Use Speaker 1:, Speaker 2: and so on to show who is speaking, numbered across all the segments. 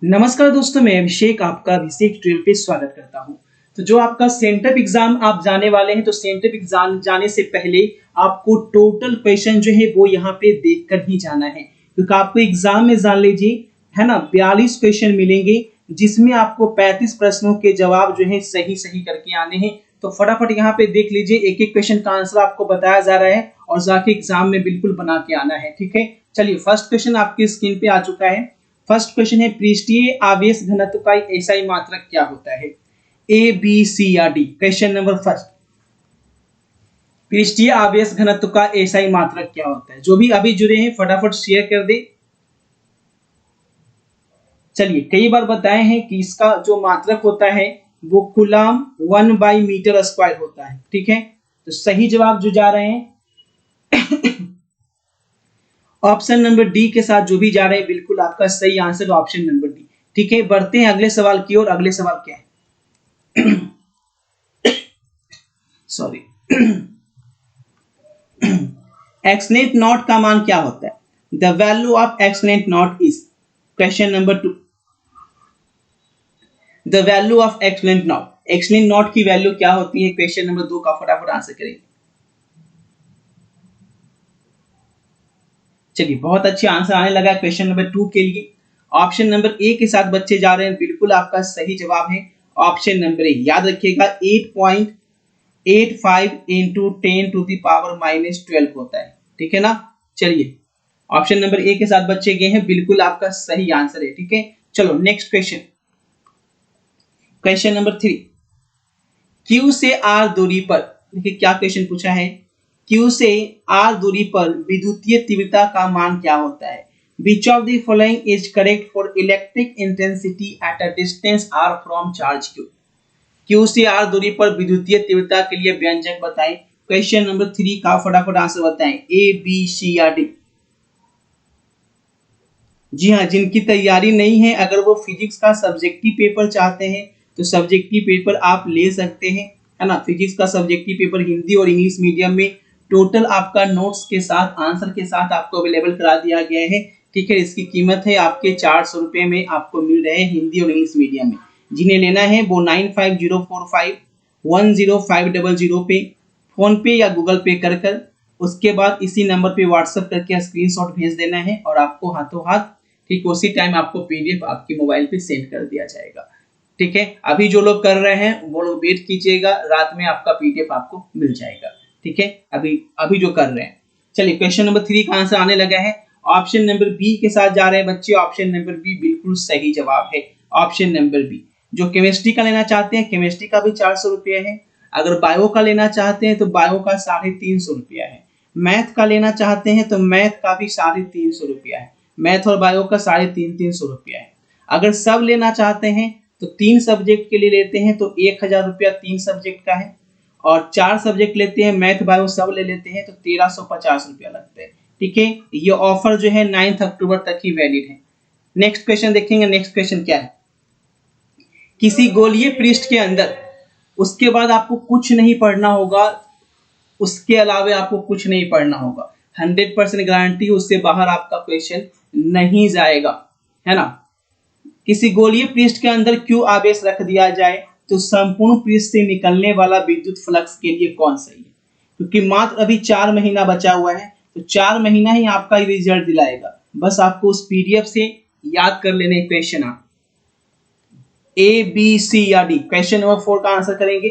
Speaker 1: नमस्कार दोस्तों, मैं अभिषेक आपका अभिषेक ट्रेल पे स्वागत करता हूं। तो जो आपका सेंटअप एग्जाम आप जाने वाले हैं, तो सेंटअप एग्जाम जाने से पहले आपको टोटल क्वेश्चन जो है वो यहाँ पे देखकर ही जाना है, क्योंकि आपको एग्जाम में जान लीजिए है ना 42 क्वेश्चन मिलेंगे, जिसमें आपको 35 प्रश्नों के जवाब जो है सही सही करके आने हैं। तो फटाफट यहाँ पे देख लीजिए, एक एक क्वेश्चन का आंसर आपको बताया जा रहा है और जाके एग्जाम में बिल्कुल बना के आना है। ठीक है, चलिए फर्स्ट क्वेश्चन आपकी स्क्रीन पे आ चुका है। फर्स्ट क्वेश्चन है, पृष्ठीय आवेश घनत्व का एसआई मात्रक क्या होता है? ए, बी, सी या डी? क्वेश्चन नंबर फर्स्ट, पृष्ठीय आवेश घनत्व का एसआई मात्रक क्या होता है? जो भी अभी जुड़े हैं फटाफट शेयर कर दे। चलिए, कई बार बताए हैं कि इसका जो मात्रक होता है वो कूलम 1/मीटर² होता है। ठीक है, तो सही जवाब जो जा रहे हैं ऑप्शन नंबर डी के साथ, जो भी जा रहे हैं बिल्कुल आपका सही आंसर ऑप्शन नंबर डी। ठीक है, बढ़ते हैं अगले सवाल की ओर। अगले सवाल क्या है? सॉरी एक्सलेंट नॉट का मान क्या होता है? The value of excellent not is. Question number 2, the value of excellent not, excellent not की वैल्यू क्या होती है? क्वेश्चन नंबर 2 का फटाफट आंसर करेंगे। चलिए, बहुत अच्छे आंसर आने लगा क्वेश्चन नंबर 2 के लिए। ऑप्शन नंबर ए के साथ बच्चे जा रहे हैं, बिल्कुल आपका सही जवाब है ऑप्शन नंबर ए। याद रखिएगा 8.85 इंटू 10⁻⁻12 होता है। ठीक है ना। चलिए, ऑप्शन नंबर ए के साथ बच्चे गए हैं, बिल्कुल आपका सही आंसर है। ठीक है, चलो next question, question number 3, Q से आर दूरी पर, देखिए क्या क्वेश्चन पूछा है, क्यू से आर दूरी पर विद्युतीय तीव्रता का मान क्या होता है? Which of the following is correct for electric intensity at a distance R from charge Q? Q से आर दूरी पर विद्युतीय तीव्रता के लिए व्यंजक बताएं। क्वेश्चन नंबर 3 का फटाफट आंसर बताएं, ए, बी, सी या डी? जी हाँ, जिनकी तैयारी नहीं है, अगर वो फिजिक्स का सब्जेक्टिव पेपर चाहते हैं तो सब्जेक्टिव पेपर आप ले सकते हैं, है ना। फिजिक्स का सब्जेक्टिव पेपर हिंदी और इंग्लिश मीडियम में टोटल आपका नोट्स के साथ आंसर के साथ आपको अवेलेबल करा दिया गया है। ठीक है, इसकी कीमत है आपके 400 रुपए में आपको मिल रहे हैं हिंदी और इंग्लिश मीडियम में। जिन्हें लेना है वो 9504510500 पे फोन पे या गूगल पे कर उसके बाद इसी नंबर पे व्हाट्सएप करके स्क्रीनशॉट भेज देना है और आपको हाथों हाथ ठीक उसी टाइम आपको पीडीएफ आपके मोबाइल पे सेंड कर दिया जाएगा। ठीक है, अभी जो लोग कर रहे हैं वो लोग वेट कीजिएगा, रात में आपका पीडीएफ आपको मिल जाएगा। ठीक है, अभी अभी जो कर रहे हैं। चलिए, क्वेश्चन नंबर 3 का आंसर आने लगा है। ऑप्शन नंबर बी के साथ जा रहे हैं बच्चे, ऑप्शन नंबर बी बिल्कुल सही जवाब है ऑप्शन नंबर बी। जो केमिस्ट्री का लेना चाहते हैं, केमिस्ट्री का भी 400 रुपया है। अगर बायो का लेना चाहते हैं तो बायो का 350 रुपया है। मैथ का लेना चाहते हैं तो मैथ का भी 350 रुपया है। मैथ और बायो का 350 रुपया है। अगर सब लेना चाहते हैं तो 3 सब्जेक्ट के लिए लेते हैं तो 1000 रुपया 3 सब्जेक्ट का है, और 4 सब्जेक्ट लेते हैं मैथ बायो सब ले लेते हैं तो 1350 रुपया लगता है। ठीक है, ये ऑफर जो है 9 अक्टूबर तक ही वैलिड है। नेक्स्ट क्वेश्चन देखेंगे। नेक्स्ट क्वेश्चन क्या है, किसी गोलीय पृष्ठ के अंदर, उसके बाद आपको कुछ नहीं पढ़ना होगा, उसके अलावा आपको कुछ नहीं पढ़ना होगा, 100% गारंटी, उससे बाहर आपका क्वेश्चन नहीं जाएगा, है ना। किसी गोलीय पृष्ठ के अंदर क्यू आवेश रख दिया जाए तो संपूर्ण पृष्ठ से निकलने वाला विद्युत फ्लक्स के लिए कौन सही है? क्योंकि मात्र अभी 4 महीना बचा हुआ है, तो 4 महीना ही आपका रिजल्ट दिलाएगा। बस आपको उस पीडीएफ से याद कर लेने क्वेश्चन, आप ए, बी, सी या डी? क्वेश्चन नंबर 4 का आंसर करेंगे,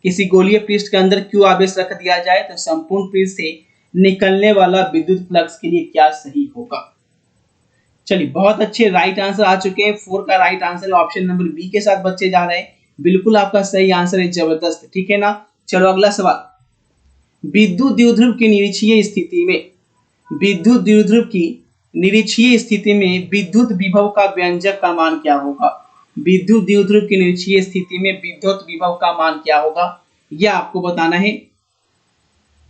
Speaker 1: किसी गोलीय पृष्ठ के अंदर क्यू आवेश रख दिया जाए तो संपूर्ण पृष्ठ से निकलने वाला विद्युत फ्लक्स के लिए क्या सही होगा? चलिए, बहुत अच्छे राइट आंसर आ चुके हैं। 4 का right answer option number B के साथ बच्चे जा रहे हैं, बिल्कुल आपका सही आंसर है, जबरदस्त। ठीक है ना। चलो अगला सवाल, विद्युत द्विध्रुव की निरीक्षीय स्थिति में, विद्युत द्विध्रुव की निरीक्षीय स्थिति में विद्युत विभव का व्यंजक का मान क्या होगा? विद्युत द्विध्रुव की निरीक्षीय स्थिति में विद्युत विभव का मान क्या होगा, यह आपको बताना है।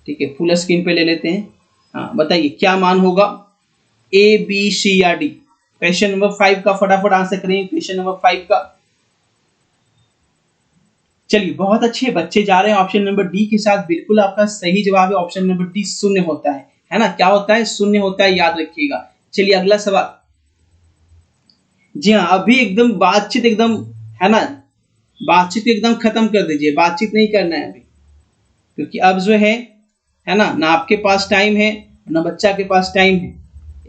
Speaker 1: ठीक है, फुल स्क्रीन पे ले लेते हैं। हाँ, बताइए क्या मान होगा, ए, बी, सी या डी? क्वेश्चन नंबर 5 का फटाफट आंसर करेंगे, क्वेश्चन नंबर 5 का। चलिए, बहुत अच्छे बच्चे जा रहे हैं ऑप्शन नंबर डी के साथ, बिल्कुल आपका सही जवाब है ऑप्शन नंबर डी, शून्य होता है ना। क्या होता है? शून्य होता है, याद रखिएगा। चलिए अगला सवाल, जी हाँ, अभी एकदम बातचीत एकदम, है ना, बातचीत एकदम खत्म कर दीजिए, बातचीत नहीं करना है अभी, क्योंकि अब जो है ना आपके पास टाइम है ना बच्चा के पास टाइम है,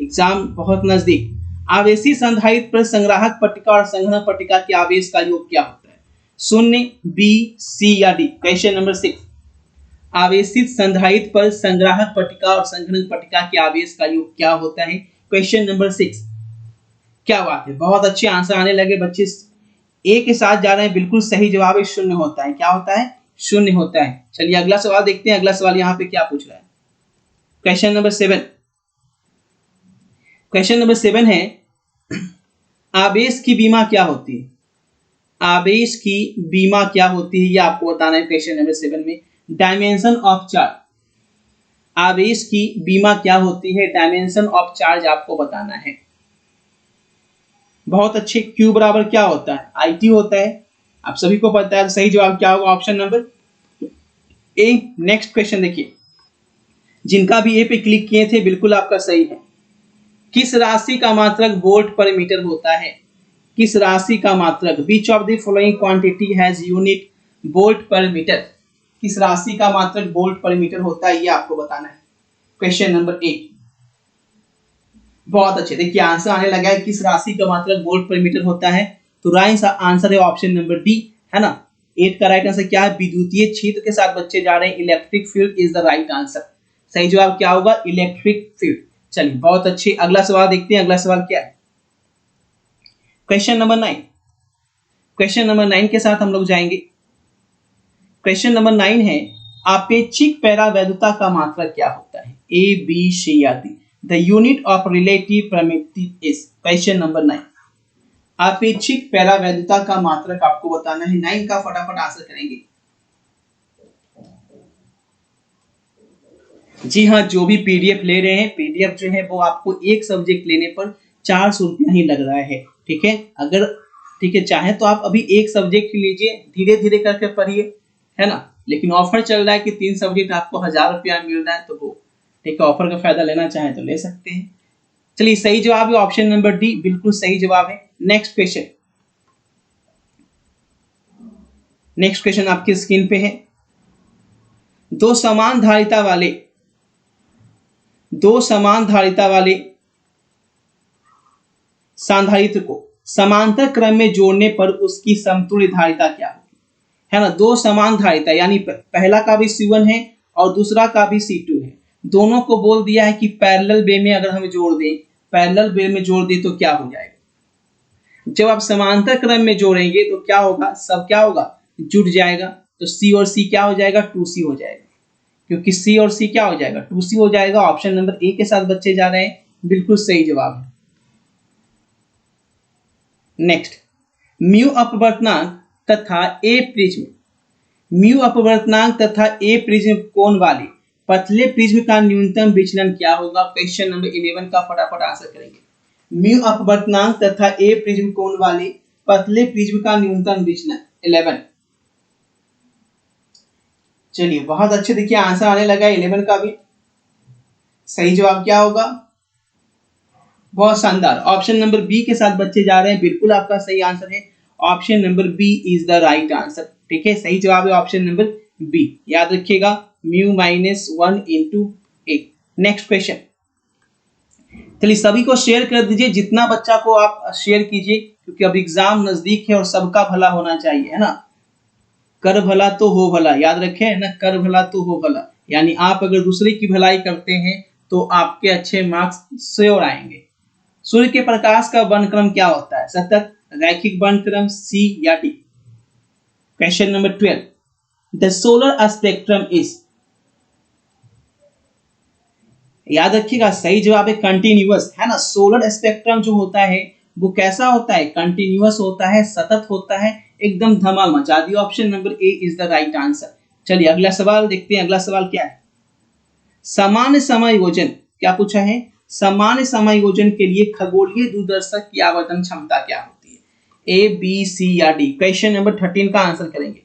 Speaker 1: एग्जाम बहुत नजदीक। आवेशी संधारित्र पर संग्राहक पट्टिका और संघनक पट्टिका के आवेश का योग क्या होता है? शून्य, बी, सी या डी? Question number 6। आवेशित संधारित्र पर संग्राहक पट्टिका और संघनक पट्टिका के आवेश का योग क्या होता है? Question number 6। क्या बात है, बहुत अच्छे आंसर आने लगे बच्चे, ए के साथ जा रहे हैं। बिल्कुल सही जवाब है, शून्य होता है। क्या होता है? शून्य होता है। चलिए अगला सवाल देखते हैं, अगला सवाल यहाँ पे क्या पूछ रहा है। Question number 7। क्वेश्चन नंबर 7 है, आवेश की बीमा क्या होती है? आवेश की बीमा क्या होती है, ये आपको बताना है क्वेश्चन नंबर 7 में। डायमेंशन ऑफ चार्ज, आवेश की बीमा क्या होती है, डायमेंशन ऑफ चार्ज आपको बताना है। बहुत अच्छे। Q बराबर क्या होता है? IT होता है, आप सभी को पता है। तो सही जवाब क्या होगा? Option number A. Next question देखिए, जिनका भी ए पे क्लिक किए थे बिल्कुल आपका सही है। किस राशि का मात्रक वोल्ट पर मीटर होता है? किस राशि का मात्रक, विच of the following quantity has unit volt पर मीटर? किस राशि का मात्रक वोल्ट पर मीटर होता है, ये आपको बताना है। Question number 8। बहुत अच्छे, देखिए आंसर आने लगा है, किस राशि का मात्रक वोल्ट पर मीटर होता है। तो राइट आंसर है ऑप्शन नंबर डी, है ना। 8 का राइट आंसर क्या है? विद्युतीय क्षेत्र के साथ बच्चे जा रहे हैं, electric field is the right answer. सही जवाब क्या होगा? Electric field. चलिए बहुत अच्छे, अगला सवाल देखते हैं। अगला सवाल क्या है? Question number 9। क्वेश्चन नंबर 9 के साथ हम लोग जाएंगे। क्वेश्चन नंबर 9 है, आपेक्षिक परावैद्युता का मात्रक क्या होता है? ए, बी, सी या D? The unit of relative permittivity is? Question number 9। आपेक्षिक परावैद्युता का मात्रक आपको बताना है। 9 का फटाफट आंसर करेंगे। जी हाँ, जो भी पीडीएफ ले रहे हैं, पीडीएफ जो है वो आपको एक सब्जेक्ट लेने पर 400 रुपया ही लग रहा है। ठीक है, अगर ठीक है चाहे तो आप अभी एक सब्जेक्ट लीजिए, धीरे धीरे करके पढ़िए, है ना। लेकिन ऑफर चल रहा है कि 3 सब्जेक्ट आपको 1000 रुपया मिल रहा है, तो वो ठीक है, ऑफर का फायदा लेना चाहे तो ले सकते हैं। चलिए सही जवाब है ऑप्शन नंबर डी, बिल्कुल सही जवाब है। नेक्स्ट क्वेश्चन, नेक्स्ट क्वेश्चन आपकी स्क्रीन पे है। दो समान धारिता वाले संधारित्र को समांतर क्रम में जोड़ने पर उसकी समतुल्य धारिता क्या होगी? है ना, दो समान धारिता यानी पहला का भी C1 है और दूसरा का भी C2 है, दोनों को बोल दिया है कि पैरेलल वे में अगर हम जोड़ दें, पैरेलल वे में जोड़ दें तो क्या हो जाएगा? जब आप समांतर क्रम में जोड़ेंगे तो क्या होगा? सब क्या होगा? जुड़ जाएगा। तो C और C क्या हो जाएगा? 2C हो जाएगा, क्योंकि C और C क्या हो जाएगा? 2C हो जाएगा। ऑप्शन नंबर ए के साथ बच्चे जा रहे हैं, बिल्कुल सही जवाब है। नेक्स्ट, म्यू अपवर्तनांक तथा ए प्रिज्म, म्यू अपवर्तनांक तथा ए प्रिज्म कोण वाले पतले प्रिज्म का न्यूनतम विचलन क्या होगा? क्वेश्चन नंबर 11 का फटाफट आंसर करेंगे। म्यू अपवर्तनांक तथा ए प्रिज्म कोण वाले पतले प्रिज्म का न्यूनतम विचलन 11। चलिए बहुत अच्छे, देखिए आंसर आने लगा 11 का भी। सही जवाब क्या होगा? बहुत शानदार, ऑप्शन नंबर बी के साथ बच्चे जा रहे हैं, बिल्कुल आपका सही आंसर है। Option number B is the right answer. ठीक है, सही जवाब है ऑप्शन नंबर बी, याद रखिएगा, म्यू -1 इंटू ए। नेक्स्ट क्वेश्चन, चलिए सभी को शेयर कर दीजिए, जितना बच्चा को आप शेयर कीजिए, क्योंकि अब एग्जाम नजदीक है और सबका भला होना चाहिए, है ना। कर भला तो हो भला, याद रखें, है ना, कर भला तो हो भला, यानी आप अगर दूसरे की भलाई करते हैं तो आपके अच्छे मार्क्स श्योर आएंगे। सूर्य के प्रकाश का वर्णक्रम क्या होता है? सतत, रैखिक वर्णक्रम, सी या D? Question number 12, the solar spectrum is? याद रखिएगा सही जवाब है कंटिन्यूअस, है ना। सोलर स्पेक्ट्रम जो होता है वो कैसा होता है? कंटिन्यूअस होता है, सतत होता है, एकदम धमाल मचा दिया। Option number A is the right answer. चलिए अगला सवाल देखते हैं, अगला सवाल क्या है? सामान्य समायोजन, क्या पूछा है? सामान्य समायोजन के लिए खगोलीय दूरदर्शक की आवर्धन क्षमता क्या होती है? ए, बी, सी या डी? क्वेश्चन नंबर 13 का आंसर करेंगे।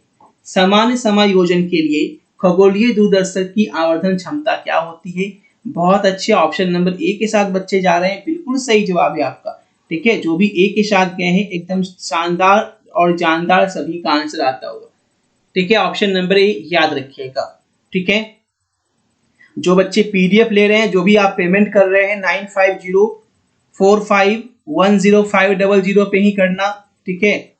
Speaker 1: सामान्य समायोजन के लिए खगोलीय दूरदर्शक की आवर्धन क्षमता क्या होती है? बहुत अच्छे, ऑप्शन नंबर ए के साथ बच्चे जा रहे हैं, बिल्कुल सही जवाब है आपका। ठीक है, जो भी ए के साथ गए हैं एकदम शानदार और जानदार सभी का आंसर आता होगा। ठीक है, ऑप्शन नंबर ए याद रखिएगा। ठीक है, जो बच्चे पीडीएफ ले रहे हैं, जो भी आप पेमेंट कर रहे हैं 9504510500 पे ही करना। ठीक है,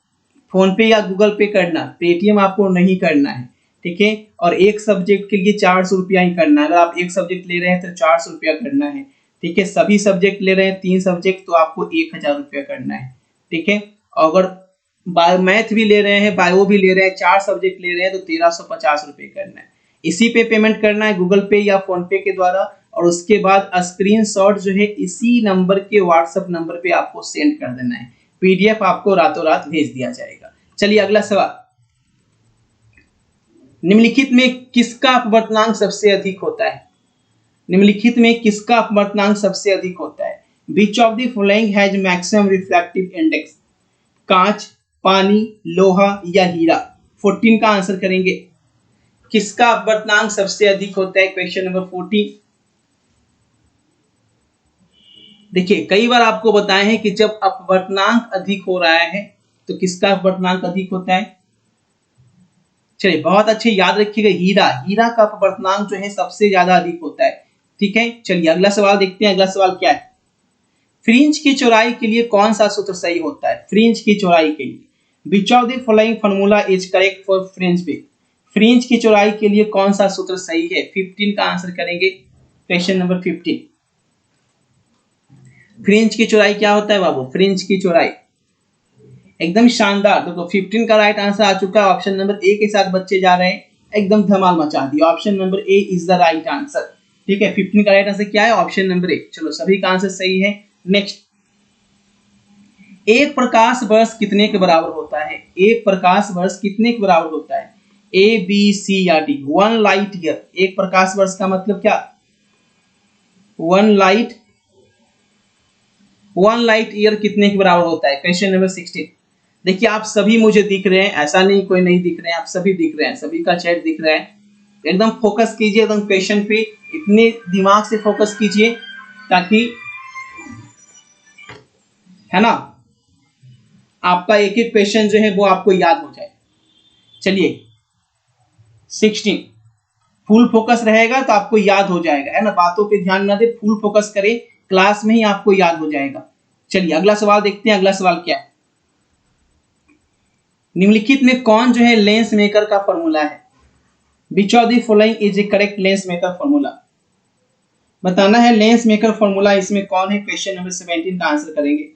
Speaker 1: फोन पे या गूगल पे करना, पेटीएम आपको नहीं करना है। ठीक है, और एक सब्जेक्ट के लिए 400 रुपया ही करना है। अगर आप एक सब्जेक्ट ले रहे हैं तो 400 रुपया करना है। ठीक है, सभी सब्जेक्ट ले रहे हैं 3 सब्जेक्ट तो आपको 1000 रुपया करना है। ठीक है, अगर मैथ भी ले रहे हैं, बायो भी ले रहे हैं, 4 सब्जेक्ट ले रहे हैं तो 1350 रुपये करना है। इसी पे पेमेंट करना है गूगल पे या फोन पे के द्वारा, और उसके बाद स्क्रीनशॉट जो है इसी नंबर के व्हाट्सएप नंबर पे आपको सेंड कर देना है। पीडीएफ आपको रातों रात भेज दिया जाएगा। चलिए अगला सवाल, निम्नलिखित में किसका अपवर्तनांक सबसे अधिक होता है? निम्नलिखित में किसका अपवर्तनांक सबसे अधिक होता है? Which of the following has maximum refractive index? कांच, पानी, लोहा या हीरा? 14 का आंसर करेंगे। किसका अपवर्तनांक सबसे अधिक होता है? Question number 14। देखिए, कई बार आपको बताए हैं कि जब अपवर्तनांक अधिक हो रहा है तो किसका अपवर्तनांक अधिक होता है? चलिए, बहुत अच्छे याद रखिएगा, हीरा। हीरा का अपवर्तनांक जो है सबसे ज्यादा अधिक होता है। ठीक है, चलिए अगला सवाल देखते हैं। अगला सवाल क्या है? फ्रिंज की चौड़ाई के लिए कौन सा सूत्र सही होता है? फ्रिंज की चौड़ाई के लिए विच of the following formula is correct for fringe width? Fringe की चौड़ाई के लिए कौन सा सूत्र सही है? 15 का आंसर करेंगे। Question number 15। फ्रिंज की चौड़ाई क्या होता है बाबू? फ्रिंज की चौड़ाई एकदम शानदार। देखो 15 का राइट आंसर आ चुका है। ऑप्शन नंबर ए के साथ बच्चे जा रहे हैं, एकदम धमाल मचा दिया। Option number A is the right answer. ठीक है, 15 का राइट आंसर क्या है? ऑप्शन नंबर ए। चलो, सभी का आंसर सही है। नेक्स्ट, एक प्रकाश वर्ष कितने के बराबर होता है? एक प्रकाश वर्ष कितने के बराबर होता है? ए, बी, सी या डी? 1 light year. एक प्रकाश वर्ष का मतलब क्या? 1 लाइट ईयर कितने के बराबर होता है? Question number 16। देखिए, आप सभी मुझे दिख रहे हैं, ऐसा नहीं कोई नहीं दिख रहे हैं, आप सभी दिख रहे हैं, सभी का चैट दिख रहा है। एकदम फोकस कीजिए, एकदम क्वेश्चन पे इतने दिमाग से फोकस कीजिए ताकि, है ना, आपका एक एक क्वेश्चन जो है वो आपको याद हो जाए। चलिए 16, फुल फोकस रहेगा तो आपको याद हो जाएगा, है ना। बातों पे ध्यान ना दे, फुल फोकस करें, क्लास में ही आपको याद हो जाएगा। चलिए अगला सवाल देखते हैं। अगला सवाल क्या है? निम्नलिखित में कौन जो है लेंस मेकर का फॉर्मूला है? Which of the following is A correct lens maker formula? बताना है लेंस मेकर फॉर्मूला इसमें कौन है। क्वेश्चन नंबर 17 का आंसर करेंगे।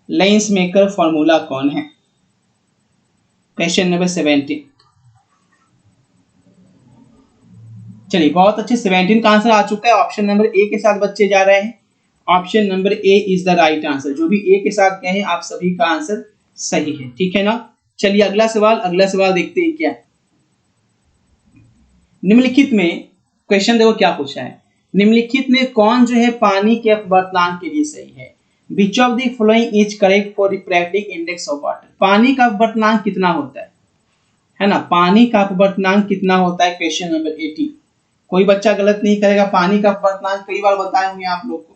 Speaker 1: लेंस मेकर फॉर्मूला कौन है? Question number 17। चलिए, बहुत अच्छे, 17 का आंसर आ चुका है। ऑप्शन नंबर ए के साथ बच्चे जा रहे हैं। Option number A is the right answer. जो भी ए के साथ गए हैं, आप सभी का आंसर सही है। ठीक है ना। चलिए अगला सवाल। अगला सवाल देखते हैं क्या। निम्नलिखित में, क्वेश्चन देखो क्या पूछा है, निम्नलिखित में कौन जो है पानी के अपवर्तनांक के लिए सही है? Which of the following is correct for refractive index of water? पानी का अपवर्तनांक कितना होता है ना? पानी का अपवर्तनांक कितना होता है? Question number 18। कोई बच्चा गलत नहीं करेगा। पानी का अपवर्तनांक कई बार बताए हुए आप लोग को,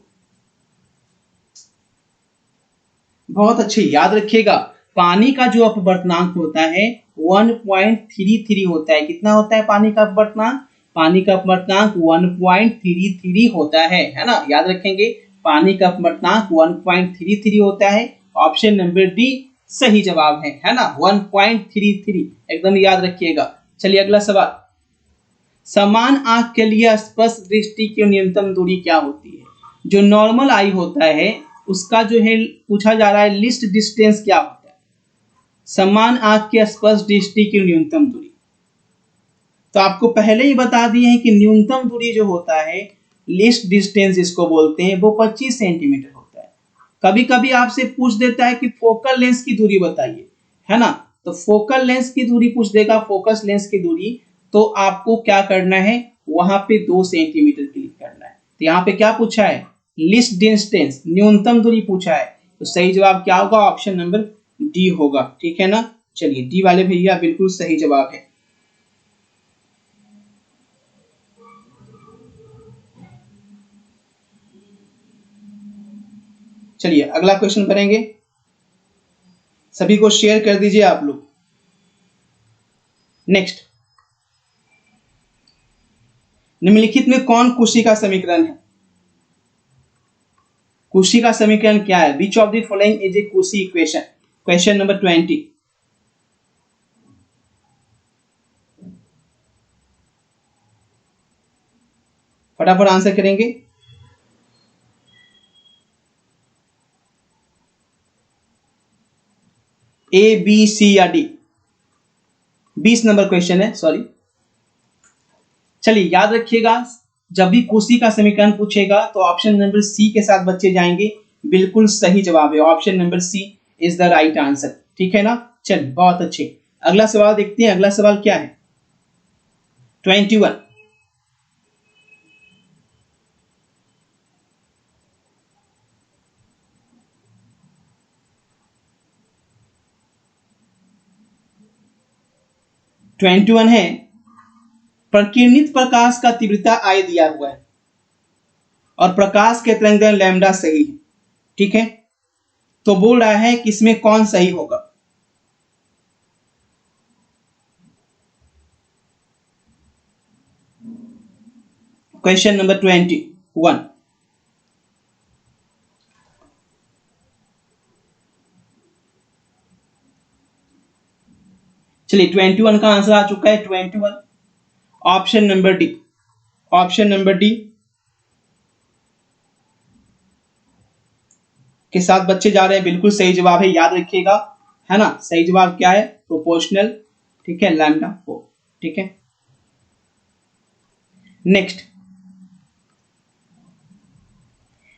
Speaker 1: बहुत अच्छे याद रखिएगा। पानी का जो अपवर्तनांक होता है 1.33 होता है। कितना होता है पानी का अपवर्तनांक? पानी का अपवर्तनांक 1.33 होता है ना। याद रखेंगे, पानी का अपवर्तनांक 1.33 होता है। ऑप्शन नंबर डी सही जवाब है ना। 1.33 एकदम याद रखिएगा। चलिए अगला सवाल, समान आंख के लिए स्पष्ट दृष्टि की न्यूनतम दूरी क्या होती है? जो नॉर्मल आई होता है उसका जो है पूछा जा रहा है लिस्ट डिस्टेंस क्या होता है? समान आंख के स्पष्ट दृष्टि की न्यूनतम दूरी तो आपको पहले ही बता दिए हैं कि न्यूनतम दूरी जो होता है, लिस्ट डिस्टेंस इसको बोलते हैं, वो 25 सेंटीमीटर होता है। कभी कभी आपसे पूछ देता है कि फोकल लेंस की दूरी बताइए, है ना। तो फोकल लेंस की दूरी पूछ देगा, फोकस लेंस की दूरी, तो आपको क्या करना है, वहां पे 2 सेंटीमीटर क्लिक करना है। तो यहाँ पे क्या पूछा है? लिस्ट डिस्टेंस, न्यूनतम दूरी पूछा है। तो सही जवाब क्या होगा? ऑप्शन नंबर डी होगा। ठीक है ना। चलिए, डी वाले भैया बिल्कुल सही जवाब है। चलिए अगला क्वेश्चन करेंगे, सभी को शेयर कर दीजिए आप लोग। नेक्स्ट, निम्नलिखित में कौन कुशी का समीकरण है? कुशी का समीकरण क्या है? Which of the following is a कुशी इक्वेशन? Question number 20। फटाफट आंसर करेंगे। ए, बी, सी या डी? 20 नंबर क्वेश्चन है, सॉरी। चलिए याद रखिएगा, जब भी कुशी का समीकरण पूछेगा तो ऑप्शन नंबर सी के साथ बच्चे जाएंगे, बिल्कुल सही जवाब है, option number C is the right answer. ठीक है ना? चलिए बहुत अच्छे, अगला सवाल देखते हैं। अगला सवाल क्या है? 21। है, प्रकिरणित प्रकाश का तीव्रता आई दिया हुआ है और प्रकाश के तरंगदैर्घ्य लैम्डा सही है। ठीक है, तो बोल रहा है कि इसमें कौन सही होगा? Question number 21। चलिए 21 का आंसर आ चुका है। 21 option number D, option number D के साथ बच्चे जा रहे हैं, बिल्कुल सही जवाब है, याद रखिएगा, है ना? सही जवाब क्या है? प्रोपोर्शनल। ठीक है, लैम्डा 4। ठीक है, नेक्स्ट,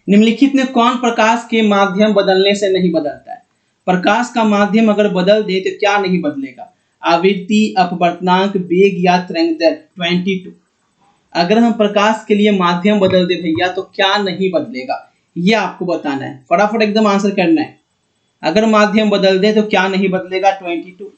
Speaker 1: निम्नलिखित में कौन प्रकाश के माध्यम बदलने से नहीं बदलता है? प्रकाश का माध्यम अगर बदल दे तो क्या नहीं बदलेगा? आवृत्ति, अपवर्तनांक, वेग या तरंगदैर्घ्य? 22। अगर हम प्रकाश के लिए माध्यम बदल दे भैया तो क्या नहीं बदलेगा, ये आपको बताना है, फटाफट एकदम आंसर करना है। अगर माध्यम बदल दे तो क्या नहीं बदलेगा? 22।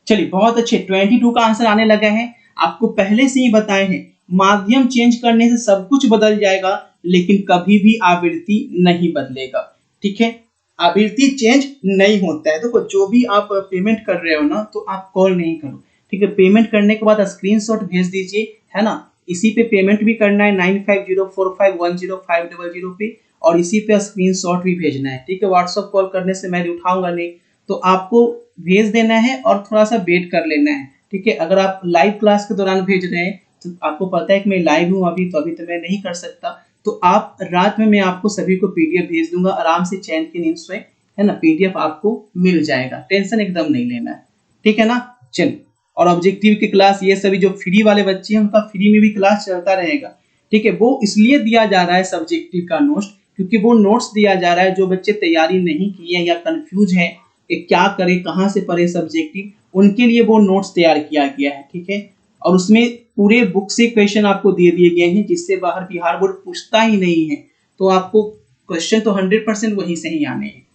Speaker 1: चलिए बहुत अच्छे, 22 का आंसर आने लगा है। आपको पहले से ही बताए हैं, माध्यम चेंज करने से सब कुछ बदल जाएगा, लेकिन कभी भी आवृत्ति नहीं बदलेगा। ठीक है, आवृत्ति चेंज नहीं होता है। देखो, जो भी आप पेमेंट कर रहे हो ना, तो आप कॉल नहीं करो। ठीक है, पेमेंट करने के बाद स्क्रीनशॉट भेज दीजिए, है ना? इसी पे पेमेंट भी करना है 9504510500 पे, और इसी पे स्क्रीनशॉट भी भेजना है। ठीक है, व्हाट्सएप कॉल करने से मैं उठाऊंगा नहीं, तो आपको भेज देना है और थोड़ा सा वेट कर लेना है। ठीक है, अगर आप लाइव क्लास के दौरान भेज रहे हैं तो आपको पता है कि मैं लाइव हूँ अभी, तो अभी तो मैं नहीं कर सकता, तो आप रात में मैं आपको सभी को पीडीएफ भेज दूंगा, आराम से चैन की नींद सोए, है ना? पीडीएफ आपको मिल जाएगा, टेंशन एकदम नहीं लेना है। ठीक है ना? चलिए, और ऑब्जेक्टिव की क्लास, ये सभी जो फ्री वाले बच्चे हैं उनका फ्री में भी क्लास चलता रहेगा। ठीक है, वो इसलिए दिया जा रहा है सब्जेक्टिव का नोट्स, क्योंकि वो नोट्स दिया जा रहा है जो बच्चे तैयारी नहीं किए या कंफ्यूज है कि क्या करें, कहाँ से पढ़े सब्जेक्टिव, उनके लिए वो नोट्स तैयार किया गया है। ठीक है, और उसमें पूरे बुक से क्वेश्चन आपको दे दिए गए हैं, जिससे बाहर बिहार बोर्ड पूछता ही नहीं है, तो आपको क्वेश्चन तो 100% वहीं से ही आने हैं।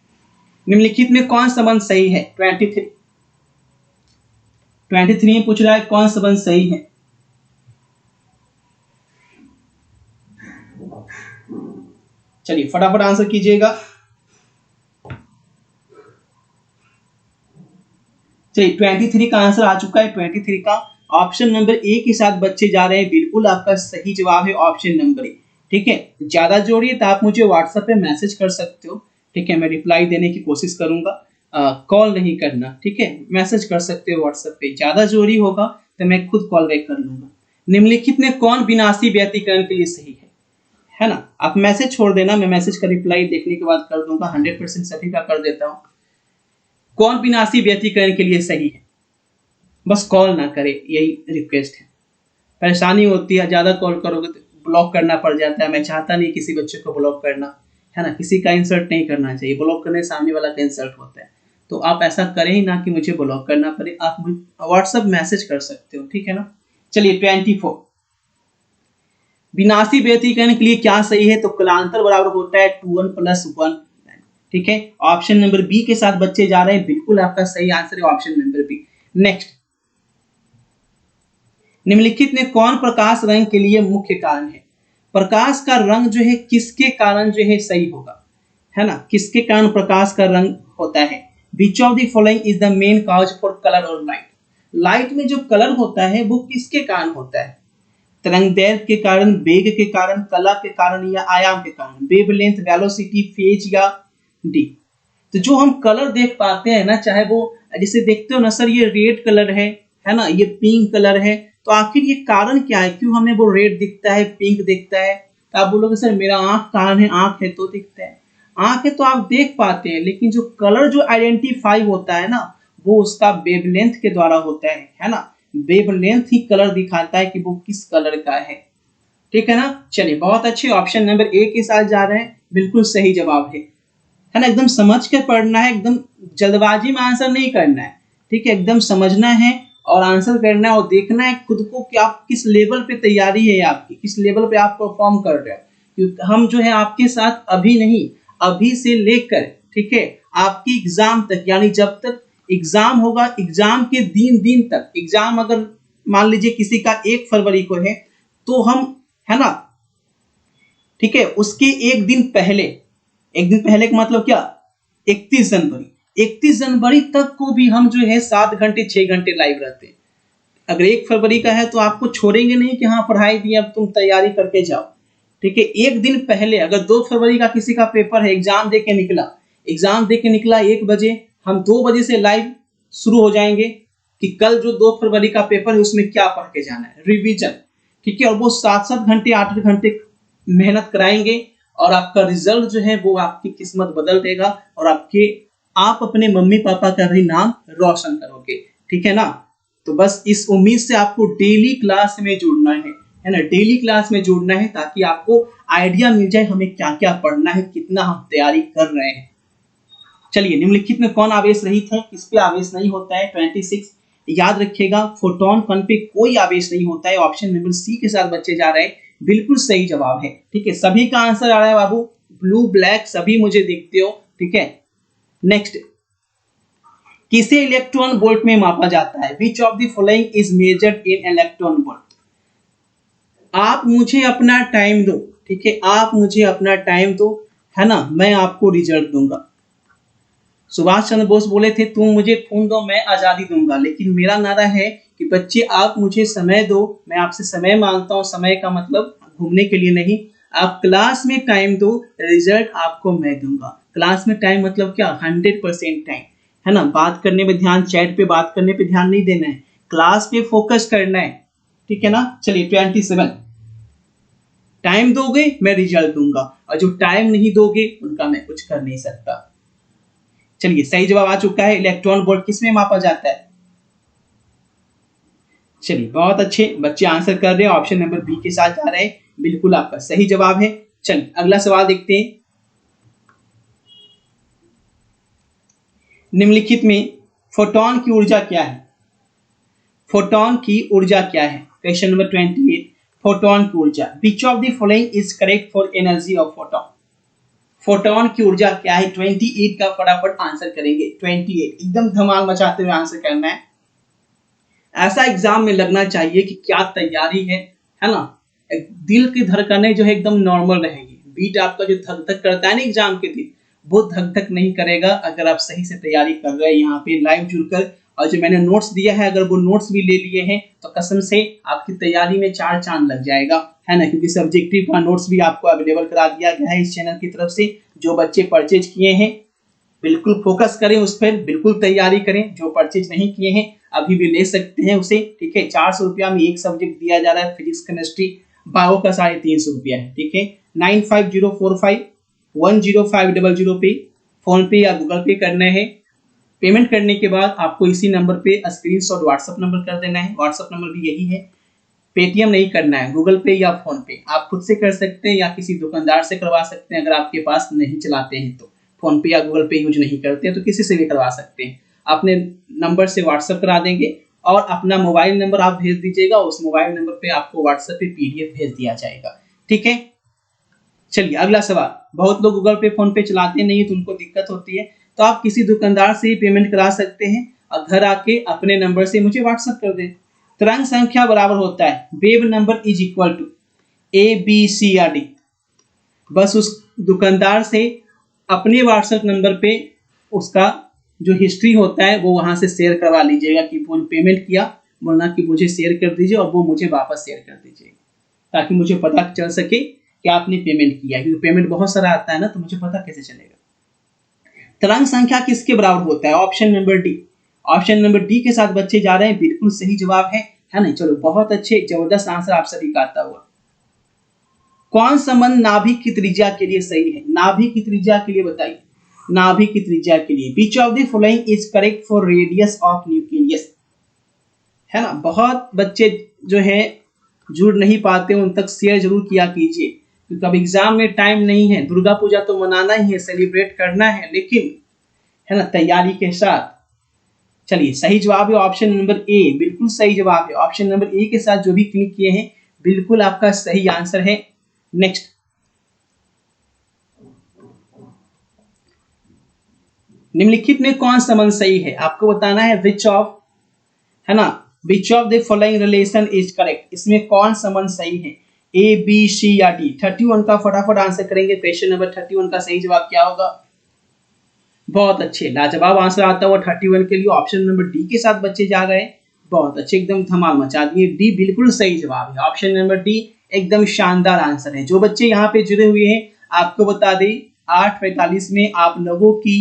Speaker 1: निम्नलिखित में कौन संबंध सही है? 23 में पूछ रहा है कौन संबंध सही है। चलिए फटाफट आंसर कीजिएगा। चलिए 23 का आंसर आ चुका है। 23 का ऑप्शन नंबर ए के साथ बच्चे जा रहे हैं, बिल्कुल आपका सही जवाब है ऑप्शन नंबर ए। ठीक है, ज्यादा जोड़िए तो आप मुझे व्हाट्सएप पे मैसेज कर सकते हो। ठीक है, मैं रिप्लाई देने की कोशिश करूंगा, कॉल नहीं करना। ठीक है, मैसेज कर सकते हो व्हाट्सएप पे, ज्यादा जोड़ी होगा तो मैं खुद कॉल बैक कर लूंगा। निम्नलिखित में कौन विनाशी व्यतिकरण के लिए सही है ना? आप मैसेज छोड़ देना, मैं मैसेज का रिप्लाई देखने के बाद कर दूंगा, 100% सभी का कर देता हूँ। कौन विनाशी व्यतिकरण के लिए सही है? बस कॉल ना करे, यही रिक्वेस्ट है। परेशानी होती है, ज्यादा कॉल करोगे तो ब्लॉक करना पड़ जाता है, मैं चाहता नहीं किसी बच्चे को ब्लॉक करना, है ना? किसी का इंसल्ट नहीं करना चाहिए, ब्लॉक करने सामने वाला का इंसल्ट होता है, तो आप ऐसा करें ही ना कि मुझे ब्लॉक करना पड़े। आप व्हाट्सएप मैसेज कर सकते हो। ठीक है ना? चलिए 24, विनाशी व्यतिकरण के लिए क्या सही है? तो कलांतर बराबर होता है 2n + 1। ठीक है, ऑप्शन नंबर बी के साथ बच्चे जा रहे हैं, बिल्कुल आपका सही आंसर है ऑप्शन नंबर बी। नेक्स्ट, निम्नलिखित में कौन प्रकाश रंग के लिए मुख्य कारण है? प्रकाश का रंग जो है किसके कारण जो है सही होगा, है ना, किसके कारण प्रकाश का रंग होता है? Which of the following is the main cause for colour और लाइट? लाइट में जो कलर होता है वो किसके कारण होता है? तरंगदैर्घ्य के कारण, वेग के कारण, कला के कारण या आयाम के कारण? वेवलेंथ, वेलोसिटी, फेज या डी? तो जो हम कलर देख पाते हैं ना, चाहे वो जैसे देखते हो ना सर ये रेड कलर है ना, ये पिंक कलर है, तो आखिर ये कारण क्या है, क्यों हमें वो रेड दिखता है, पिंक दिखता है? तो आप बोलोगे सर मेरा आंख कारण है, आंख है तो दिखता है। आंख है तो आप देख पाते हैं, लेकिन जो कलर जो आइडेंटिफाई होता है ना, वो उसका वेवलेंथ के द्वारा होता है ना। वेवलेंथ ही कलर दिखाता है कि वो किस कलर का है, ठीक है ना। चलिए बहुत अच्छे, ऑप्शन नंबर ए के साथ जा रहे हैं, बिल्कुल सही जवाब है ना। एकदम समझ कर पढ़ना है, एकदम जल्दबाजी में आंसर नहीं करना है, ठीक है। एकदम समझना है और आंसर करना है और देखना है खुद को कि आप किस लेवल पे तैयारी है, आपकी किस लेवल पे आप परफॉर्म कर रहे हो। क्योंकि हम जो है आपके साथ अभी नहीं, अभी से लेकर, ठीक है, आपकी एग्जाम तक, यानी जब तक एग्जाम होगा, एग्जाम के दिन तक, एग्जाम अगर मान लीजिए किसी का 1 फरवरी को है तो हम, है ना, ठीक है, उसके एक दिन पहले का मतलब क्या, 31 जनवरी तक को भी हम जो है 7 घंटे 6 घंटे लाइव रहते हैं। अगर 1 फरवरी का है तो आपको छोड़ेंगे नहीं कि हाँ पढ़ाई दी अब तुम तैयारी करके जाओ, ठीक है। एक दिन पहले, अगर 2 फरवरी का किसी का पेपर है, एग्जाम दे के निकला 1 बजे, हम 2 बजे से लाइव शुरू हो जाएंगे कि कल जो 2 फरवरी का पेपर है उसमें क्या पढ़ के जाना है, रिवीजन, ठीक है। और वो 7 घंटे 8 घंटे मेहनत कराएंगे और आपका रिजल्ट जो है वो आपकी किस्मत बदल देगा और आप अपने मम्मी पापा का भी नाम रोशन करोगे, ठीक है ना। तो बस इस उम्मीद से आपको डेली क्लास में जुड़ना है ना, डेली क्लास में जुड़ना है ताकि आपको आइडिया मिल जाए हमें क्या क्या पढ़ना है, कितना हम तैयारी कर रहे हैं। चलिए, निम्नलिखित में कौन आवेश रहित है, किस पे आवेश नहीं होता है? 26 याद रखिएगा, फोटोन कण पे कोई आवेश नहीं होता है। ऑप्शन नंबर सी के साथ बच्चे जा रहे हैं, बिल्कुल सही जवाब है, ठीक है। सभी का आंसर आ रहा है बाबू, ब्लू ब्लैक सभी मुझे दिखते हो, ठीक है। नेक्स्ट, किसे इलेक्ट्रॉन वोल्ट में मापा जाता है? Which of the following is measured in electron volt? आप मुझे अपना टाइम दो, ठीक है, आप मुझे अपना टाइम दो, है ना, मैं आपको रिजल्ट दूंगा। सुभाष चंद्र बोस बोले थे तुम मुझे खून दो मैं आजादी दूंगा, लेकिन मेरा नारा है कि बच्चे आप मुझे समय दो, मैं आपसे समय मांगता हूं। समय का मतलब घूमने के लिए नहीं, आप क्लास में टाइम दो, रिजल्ट आपको मैं दूंगा। क्लास में टाइम मतलब क्या, 100% टाइम, है ना। बात करने में ध्यान, चैट पे बात करने पे ध्यान नहीं देना है, क्लास पे फोकस करना है, ठीक है ना। चलिए 27, टाइम दोगे मैं रिजल्ट दूंगा, और जो टाइम नहीं दोगे उनका मैं कुछ कर नहीं सकता। चलिए सही जवाब आ चुका है, इलेक्ट्रॉन वोल्ट किसमें मापा जाता है? चलिए बहुत अच्छे बच्चे आंसर कर रहे हैं, ऑप्शन नंबर बी के साथ जा रहे हैं, बिल्कुल आपका सही जवाब है। चलिए अगला सवाल देखते हैं। निम्नलिखित में फोटोन की ऊर्जा क्या है? फोटोन की ऊर्जा क्या है? क्वेश्चन नंबर 28, फोटोन की ऊर्जा। विच of the following is correct for energy of photon? Photon की ऊर्जा क्या है? 28 का फटाफट आंसर करेंगे। 28 एकदम धमाल मचाते हुए आंसर करना है, ऐसा एग्जाम में लगना चाहिए कि क्या तैयारी है ना। दिल की धड़कनें जो है एकदम नॉर्मल रहेगी, बीट आपका जो धक धक करता है ना एग्जाम के दिन, वो धक धक नहीं करेगा अगर आप सही से तैयारी कर रहे हैं यहाँ पे लाइव जुड़कर। और जो मैंने नोट्स दिया है, अगर वो नोट्स भी ले लिए हैं तो कसम से आपकी तैयारी में 4 चांद लग जाएगा, है ना। क्योंकि सब्जेक्टिव का नोट्स भी आपको अवेलेबल करा दिया गया है इस चैनल की तरफ से। जो बच्चे परचेज किए हैं बिल्कुल फोकस करें उस पर, बिल्कुल तैयारी करें। जो परचेज नहीं किए हैं अभी भी ले सकते हैं उसे, ठीक है। 400 रुपया में एक सब्जेक्ट दिया जा रहा है, फिजिक्स केमिस्ट्री। बायो का 350 रुपया है, ठीक है। 9504510500 पे फोन पे या गूगल पे करना है। पेमेंट करने के बाद आपको इसी नंबर पे स्क्रीनशॉट व्हाट्सएप नंबर कर देना है, व्हाट्सएप नंबर भी यही है। पेटीएम नहीं करना है, गूगल पे या फोन पे आप खुद से कर सकते हैं या किसी दुकानदार से करवा सकते हैं। अगर आपके पास नहीं चलाते हैं तो, फोन पे या गूगल पे यूज नहीं करते हैं तो किसी से भी करवा सकते हैं। अपने नंबर से व्हाट्सएप करा देंगे और अपना मोबाइल नंबर आप भेज दीजिएगा, उस मोबाइल नंबर पे आपको व्हाट्सएप पे पीडीएफ भेज दिया जाएगा, ठीक है। चलिए अगला सवाल। बहुत लोग गूगल पे फोन पे चलाते नहीं तो उनको दिक्कत होती है, तो आप किसी दुकानदार से ही पेमेंट करा सकते हैं और घर आके अपने नंबर से मुझे व्हाट्सएप कर दें। तरंग संख्या बराबर होता है wave number is equal to A B C या डी। बस उस दुकानदार से अपने व्हाट्सएप नंबर पे उसका जो हिस्ट्री होता है वो वहां से शेयर करवा लीजिएगा कि वो पेमेंट किया, बोलना कि मुझे शेयर कर दीजिए और वो मुझे वापस शेयर कर दीजिएगा, ताकि मुझे पता चल सके कि आपने पेमेंट किया है, क्योंकि पेमेंट बहुत सारा आता है ना, तो मुझे पता कैसे चलेगा। तरंग संख्या किसके बराबर होता है? Option number D. Option number D के साथ बच्चे जा रहे हैं, बिल्कुल सही जवाब है ना? चलो बहुत अच्छे, जबरदस्त आंसर आप सभी का आता हुआ। कौन संबंध नाभिक की त्रिज्या के लिए सही है? नाभिक की त्रिज्या के लिए बताइए, नाभिक की त्रिज्या के लिए विच of the following is correct for radius of nucleus, है ना? बहुत बच्चे जो है जुड़ नहीं पाते, उन तक शेयर जरूर किया कीजिए, क्योंकि अब एग्जाम में टाइम नहीं है। दुर्गा पूजा तो मनाना ही है, सेलिब्रेट करना है, लेकिन है ना तैयारी के साथ। चलिए सही जवाब है ऑप्शन नंबर ए, बिल्कुल सही जवाब है। ऑप्शन नंबर ए के साथ जो भी क्लिक किए हैं बिल्कुल आपका सही आंसर है। नेक्स्ट, निम्नलिखित में कौन संबंध सही है? आपको बताना है विच ऑफ, है ना, विच of the following relation is correct. इसमें कौन संबंध सही है? ए बी सी या डी? 31 का फटाफट आंसर करेंगे। क्वेश्चन नंबर 31 का सही जवाब क्या होगा? बहुत अच्छे, लाजवाब आंसर आता हुआ 31 के लिए। ऑप्शन नंबर डी के साथ बच्चे जा गए, बहुत अच्छे, एकदम धमाल मचा दिए। डी बिल्कुल सही जवाब है। ऑप्शन नंबर डी एकदम शानदार आंसर है। जो बच्चे यहाँ पे जुड़े हुए हैं आपको बता दें 8:45 में आप लोगों की,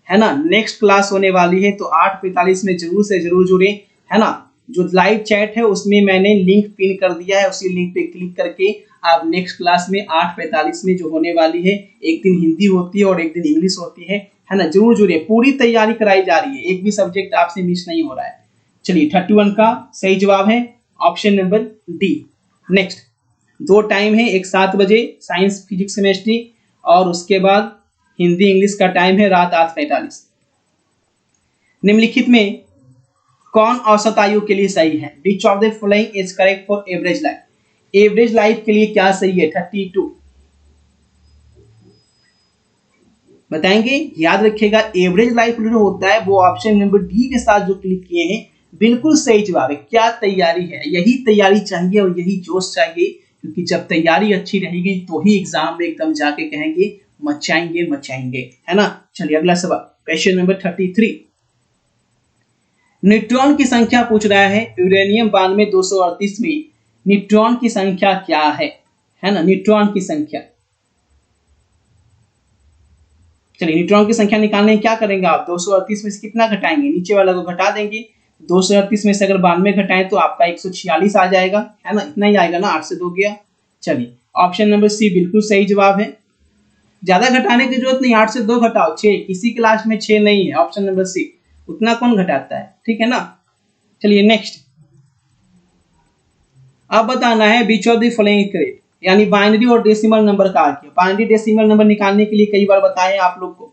Speaker 1: है ना, नेक्स्ट क्लास होने वाली है, तो 8:45 में जरूर से जरूर जुड़े, है ना। जो लाइव चैट है उसमें मैंने लिंक पिन कर दिया है, उसी लिंक पे क्लिक करके आप नेक्स्ट क्लास में 8:45 में जो होने वाली है, एक दिन हिंदी होती है और एक दिन इंग्लिश होती है ना, जरूर जुड़िए। पूरी तैयारी कराई जा रही है, एक भी सब्जेक्ट आपसे मिस नहीं हो रहा है। चलिए 31 का सही जवाब है ऑप्शन नंबर डी। नेक्स्ट, दो टाइम है, एक 7 बजे साइंस फिजिक्स केमिस्ट्री और उसके बाद हिंदी इंग्लिश का टाइम है रात 8:45। निम्नलिखित में कौन औसत आयु के लिए सही है? Which of the following is correct for average life? Average life के लिए क्या सही है? 32 बताएंगे, याद रखिएगा। एवरेज लाइफ जो होता है वो ऑप्शन नंबर डी के साथ जो क्लिक किए हैं बिल्कुल सही जवाब है। क्या तैयारी है, यही तैयारी चाहिए और यही जोश चाहिए, क्योंकि जब तैयारी अच्छी रहेगी तो ही एग्जाम में एकदम जाके कहेंगे मचाएंगे मचाएंगे, है ना। चलिए अगला सवाल, क्वेश्चन नंबर 33। न्यूट्रॉन की संख्या पूछ रहा है। यूरेनियम 9238 में न्यूट्रॉन की संख्या क्या है ना, न्यूट्रॉन की संख्या। चलिए न्यूट्रॉन की संख्या निकालने क्या करेंगे आप? 238 में से कितना घटाएंगे? नीचे वाला को घटा देंगे। 238 में से अगर 92 घटाएं तो आपका 146 आ जाएगा, है ना, इतना ही आएगा ना, 8 से 2 गया। चलिए ऑप्शन नंबर सी बिल्कुल सही जवाब है। ज्यादा घटाने की जरूरत नहीं, 8 से 2 घटाओ 6, किसी क्लास में 6 नहीं है। ऑप्शन नंबर सी, उतना कौन घटाता है, ठीक है ना। चलिए नेक्स्ट, अब बताना है बीच ऑफ द फॉलोइंग करेक्ट, यानी बाइनरी और डेसिमल नंबर का अर्थ। बाइनरी डेसिमल नंबर निकालने के लिए कई बार बताए आप लोग को,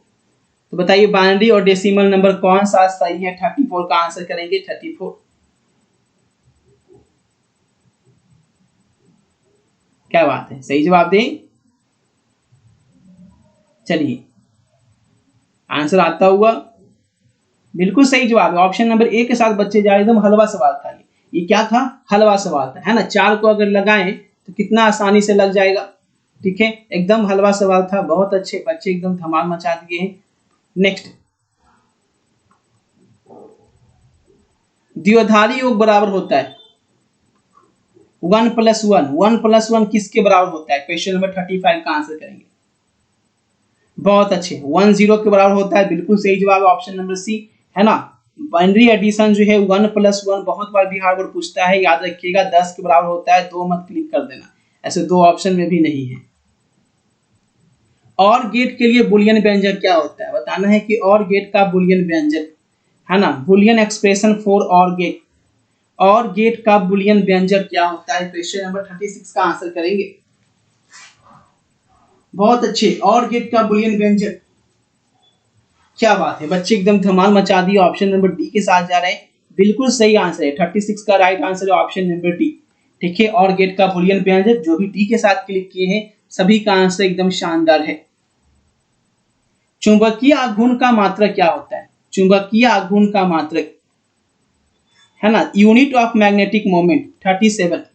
Speaker 1: तो बताइए बाइनरी और डेसिमल नंबर कौन सा सही है? 34 का आंसर करेंगे। 34 क्या बात है, सही जवाब दें। चलिए आंसर आता हुआ बिल्कुल सही जवाब है। ऑप्शन नंबर ए के साथ बच्चे जा रहे, एकदम हलवा सवाल था ये क्या था? हलवा सवाल था, है ना। 4 को अगर लगाएं तो कितना आसानी से लग जाएगा, ठीक है, एकदम हलवा सवाल था। बहुत अच्छे बच्चे, एकदम धमाल मचा दिए हैं। नेक्स्ट, द्विआधारी योग बराबर होता है 1 + 1। 1 + 1 किसके बराबर होता है? क्वेश्चन नंबर 35 का आंसर करेंगे। बहुत अच्छे, 1 0 के बराबर होता है, बिल्कुल सही जवाब ऑप्शन नंबर सी, है ना। बाइनरी एडिशन जो है 1 + 1 बहुत बार बिहार बोर्ड पूछता है, याद रखिएगा 10 के बराबर होता है। 2 मत क्लिक कर देना, ऐसे 2 ऑप्शन में भी नहीं है। और गेट के लिए बुलियन व्यंजक क्या होता है? बताना है कि और गेट का बुलियन व्यंजक, है ना, बुलियन एक्सप्रेशन फॉर और गेट। और गेट का बुलियन व्यंजक क्या होता है? क्वेश्चन नंबर 36 का आंसर करेंगे। बहुत अच्छे, और गेट का बुलियन व्यंजक, क्या बात है, बच्चे एकदम धमाल मचा दिए। ऑप्शन नंबर डी के साथ जा रहे हैं, बिल्कुल सही आंसर है। 36 का राइट आंसर है ऑप्शन नंबर डी, ठीक है। और गेट का बुलियन व्यंजक, जो भी डी के साथ क्लिक किए हैं सभी का आंसर एकदम शानदार है। चुंबकीय आघूर्ण का मात्रक क्या होता है? चुंबकीय आघूर्ण का मात्रक, है ना। Unit of magnetic moment 37।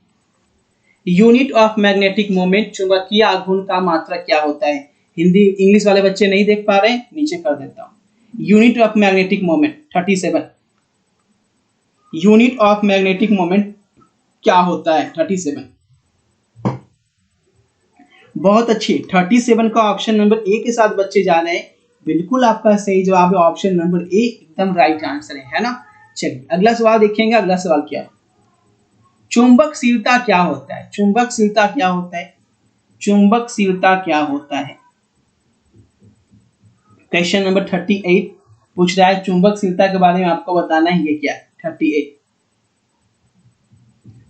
Speaker 1: Unit of magnetic moment, चुंबकीय आघूर्ण का मात्रक क्या होता है। हिंदी इंग्लिश वाले बच्चे नहीं देख पा रहे हैं, नीचे कर देता हूं। Unit of magnetic moment 37। Unit of magnetic moment क्या होता है 37। बहुत अच्छे, 37 का ऑप्शन नंबर ए के साथ बच्चे जा रहे हैं। बिल्कुल आपका सही जवाब है ऑप्शन नंबर ए, एकदम राइट आंसर है ना। चलिए अगला सवाल देखेंगे। अगला सवाल क्या है, चुंबकशीलता क्या होता है। चुंबकशीलता क्या होता है, चुंबकशीलता क्या होता है। क्वेश्चन नंबर 38 पूछ रहा है, चुंबकशीलता के बारे में आपको बताना है ये क्या है 38।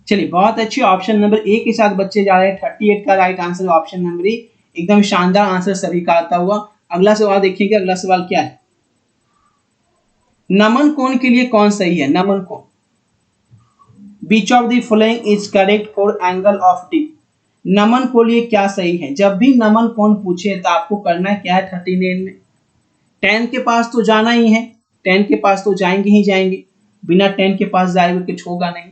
Speaker 1: चलिए बहुत अच्छे, ऑप्शन नंबर ए के साथ बच्चे जा रहे हैं। 38 का राइट आंसर ऑप्शन नंबर ए, एकदम शानदार आंसर सभी का आता हुआ। अगला सवाल देखिएगा। अगला सवाल क्या है, नमन कोण के लिए कौन सही है। नमन कोण, which of the following is correct for angle of dip. नमन को लिए क्या सही है। जब भी नमन कोण पूछे तो आपको करना क्या है 39 में, 10 के पास तो जाना ही है, 10 के पास तो जाएंगे ही जाएंगे, बिना 10 के पास जाए हुए कुछ होगा नहीं।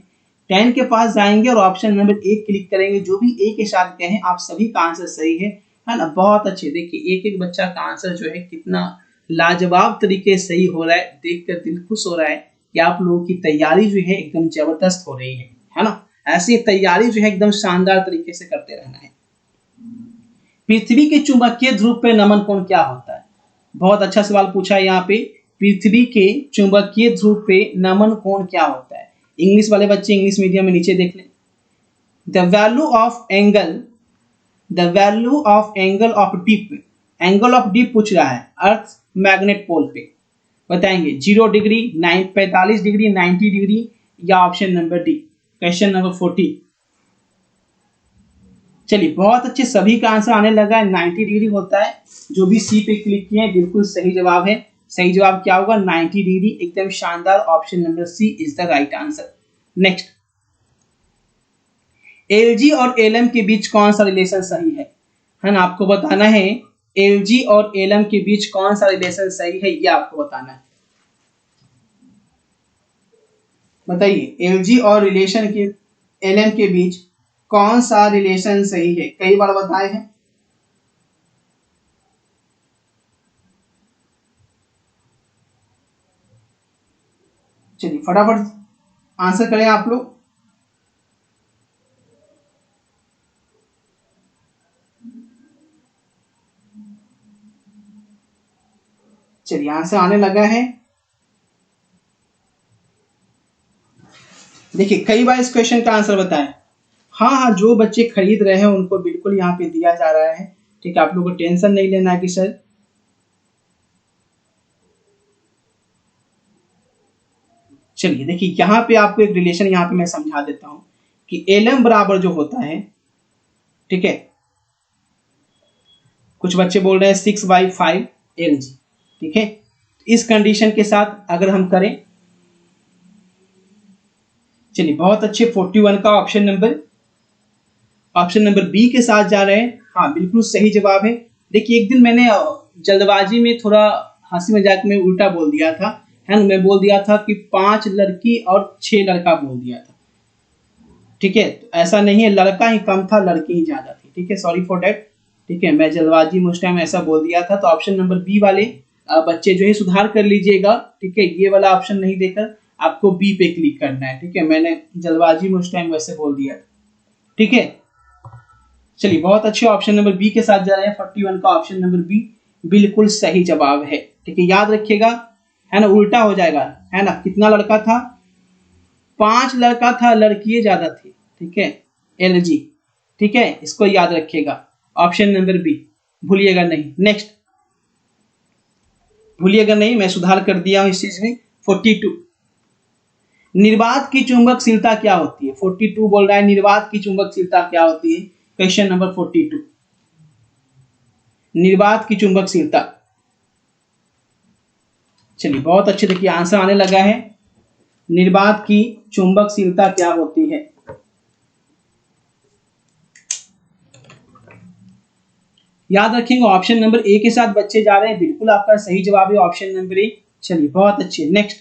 Speaker 1: 10 के पास जाएंगे और ऑप्शन नंबर 1 क्लिक करेंगे। जो भी ए के साथ कहें आप सभी का आंसर सही है ना। बहुत अच्छे, देखिए एक एक बच्चा का आंसर जो है कितना लाजवाब तरीके से सही हो रहा है, देखकर दिल खुश हो रहा है कि आप लोगों की तैयारी जो है एकदम जबरदस्त हो रही है ना। ऐसी तैयारी जो है एकदम शानदार तरीके से करते रहना है। पृथ्वी के चुंबकीय ध्रुव पे नमन कोण क्या होता है। बहुत अच्छा सवाल पूछा है यहाँ पे, पृथ्वी के चुंबकीय ध्रुव पे नमन कोण क्या होता है। इंग्लिश वाले बच्चे इंग्लिश मीडियम में नीचे देख लें। The value of angle, the value of angle of dip, angle of dip पूछ रहा है अर्थ मैग्नेट पोल पे, बताएंगे 0 डिग्री, 45 डिग्री, 90 डिग्री या option number D. Question number 40। चलिए बहुत अच्छे, सभी का आंसर आने लगा है, 90 डिग्री होता है। जो भी सी पे क्लिक किए बिल्कुल सही जवाब है। सही जवाब क्या होगा 90 डिग्री, एकदम शानदार, option number C is the right answer. Next, LG और एलएम के बीच कौन सा रिलेशन सही है ना। आपको बताना है एलजी और एलएम के बीच कौन सा रिलेशन सही है, ये आपको बताना है। बताइए एलजी और रिलेशन के एलएम के बीच कौन सा रिलेशन सही है। कई बार बताए हैं। चलिए फटाफट आंसर करें आप लोग। चलिए आंसर आने लगा है। देखिए कई बार इस क्वेश्चन का आंसर बताएं। हाँ, जो बच्चे खरीद रहे हैं उनको बिल्कुल यहाँ पे दिया जा रहा है। ठीक है, आप लोगों को टेंशन नहीं लेना है कि सर, चलिए देखिए यहाँ पे आपको एक रिलेशन यहाँ पे मैं समझा देता हूं कि एलएम बराबर जो होता है, ठीक है, कुछ बच्चे बोल रहे हैं 6/5 LG, ठीक है। इस कंडीशन के साथ अगर हम करें, चलिए बहुत अच्छे, 41 का ऑप्शन नंबर बी के साथ जा रहे हैं। हाँ बिल्कुल सही जवाब है। देखिए एक दिन मैंने जल्दबाजी में थोड़ा हंसी मजाक में उल्टा बोल दिया था, है ना। मैं बोल दिया था कि 5 लड़की और 6 लड़का बोल दिया था, ठीक है। तो ऐसा नहीं है, लड़का ही कम था लड़की ही ज्यादा थी, ठीक है। सॉरी फॉर डेट, ठीक है, मैं जल्दबाजी में उस टाइम ऐसा बोल दिया था। तो ऑप्शन नंबर बी वाले बच्चे जो है सुधार कर लीजिएगा, ठीक है। ये वाला ऑप्शन नहीं देकर आपको बी पे क्लिक करना है, ठीक है। मैंने जल्दबाजी में उस टाइम वैसे बोल दिया, ठीक है। चलिए बहुत अच्छे, ऑप्शन नंबर बी के साथ जा रहे हैं। 41 का ऑप्शन नंबर बी बिल्कुल सही जवाब है, ठीक है। याद रखिएगा, है ना, उल्टा हो जाएगा, है ना। कितना लड़का था, 5 लड़का था, लड़कियां ज्यादा थी, ठीक है। एलजी, ठीक है, इसको याद रखिएगा। ऑप्शन नंबर बी भूलिएगा नहीं। नेक्स्ट, भूलिएगा नहीं, मैं सुधार कर दिया हूं इस चीज में। 42, निर्वात की चुंबकशीलता क्या होती है। 42 बोल रहा है निर्वात की चुंबकशीलता क्या होती है। क्वेश्चन नंबर 42, निर्वात की चुंबकशीलता। चलिए बहुत अच्छे, देखिए आंसर आने लगा है। निर्वात की चुंबकशीलता क्या होती है। याद रखेंगे ऑप्शन नंबर ए के साथ बच्चे जा रहे हैं, बिल्कुल आपका सही जवाब है ऑप्शन नंबर ए। चलिए बहुत अच्छे। नेक्स्ट,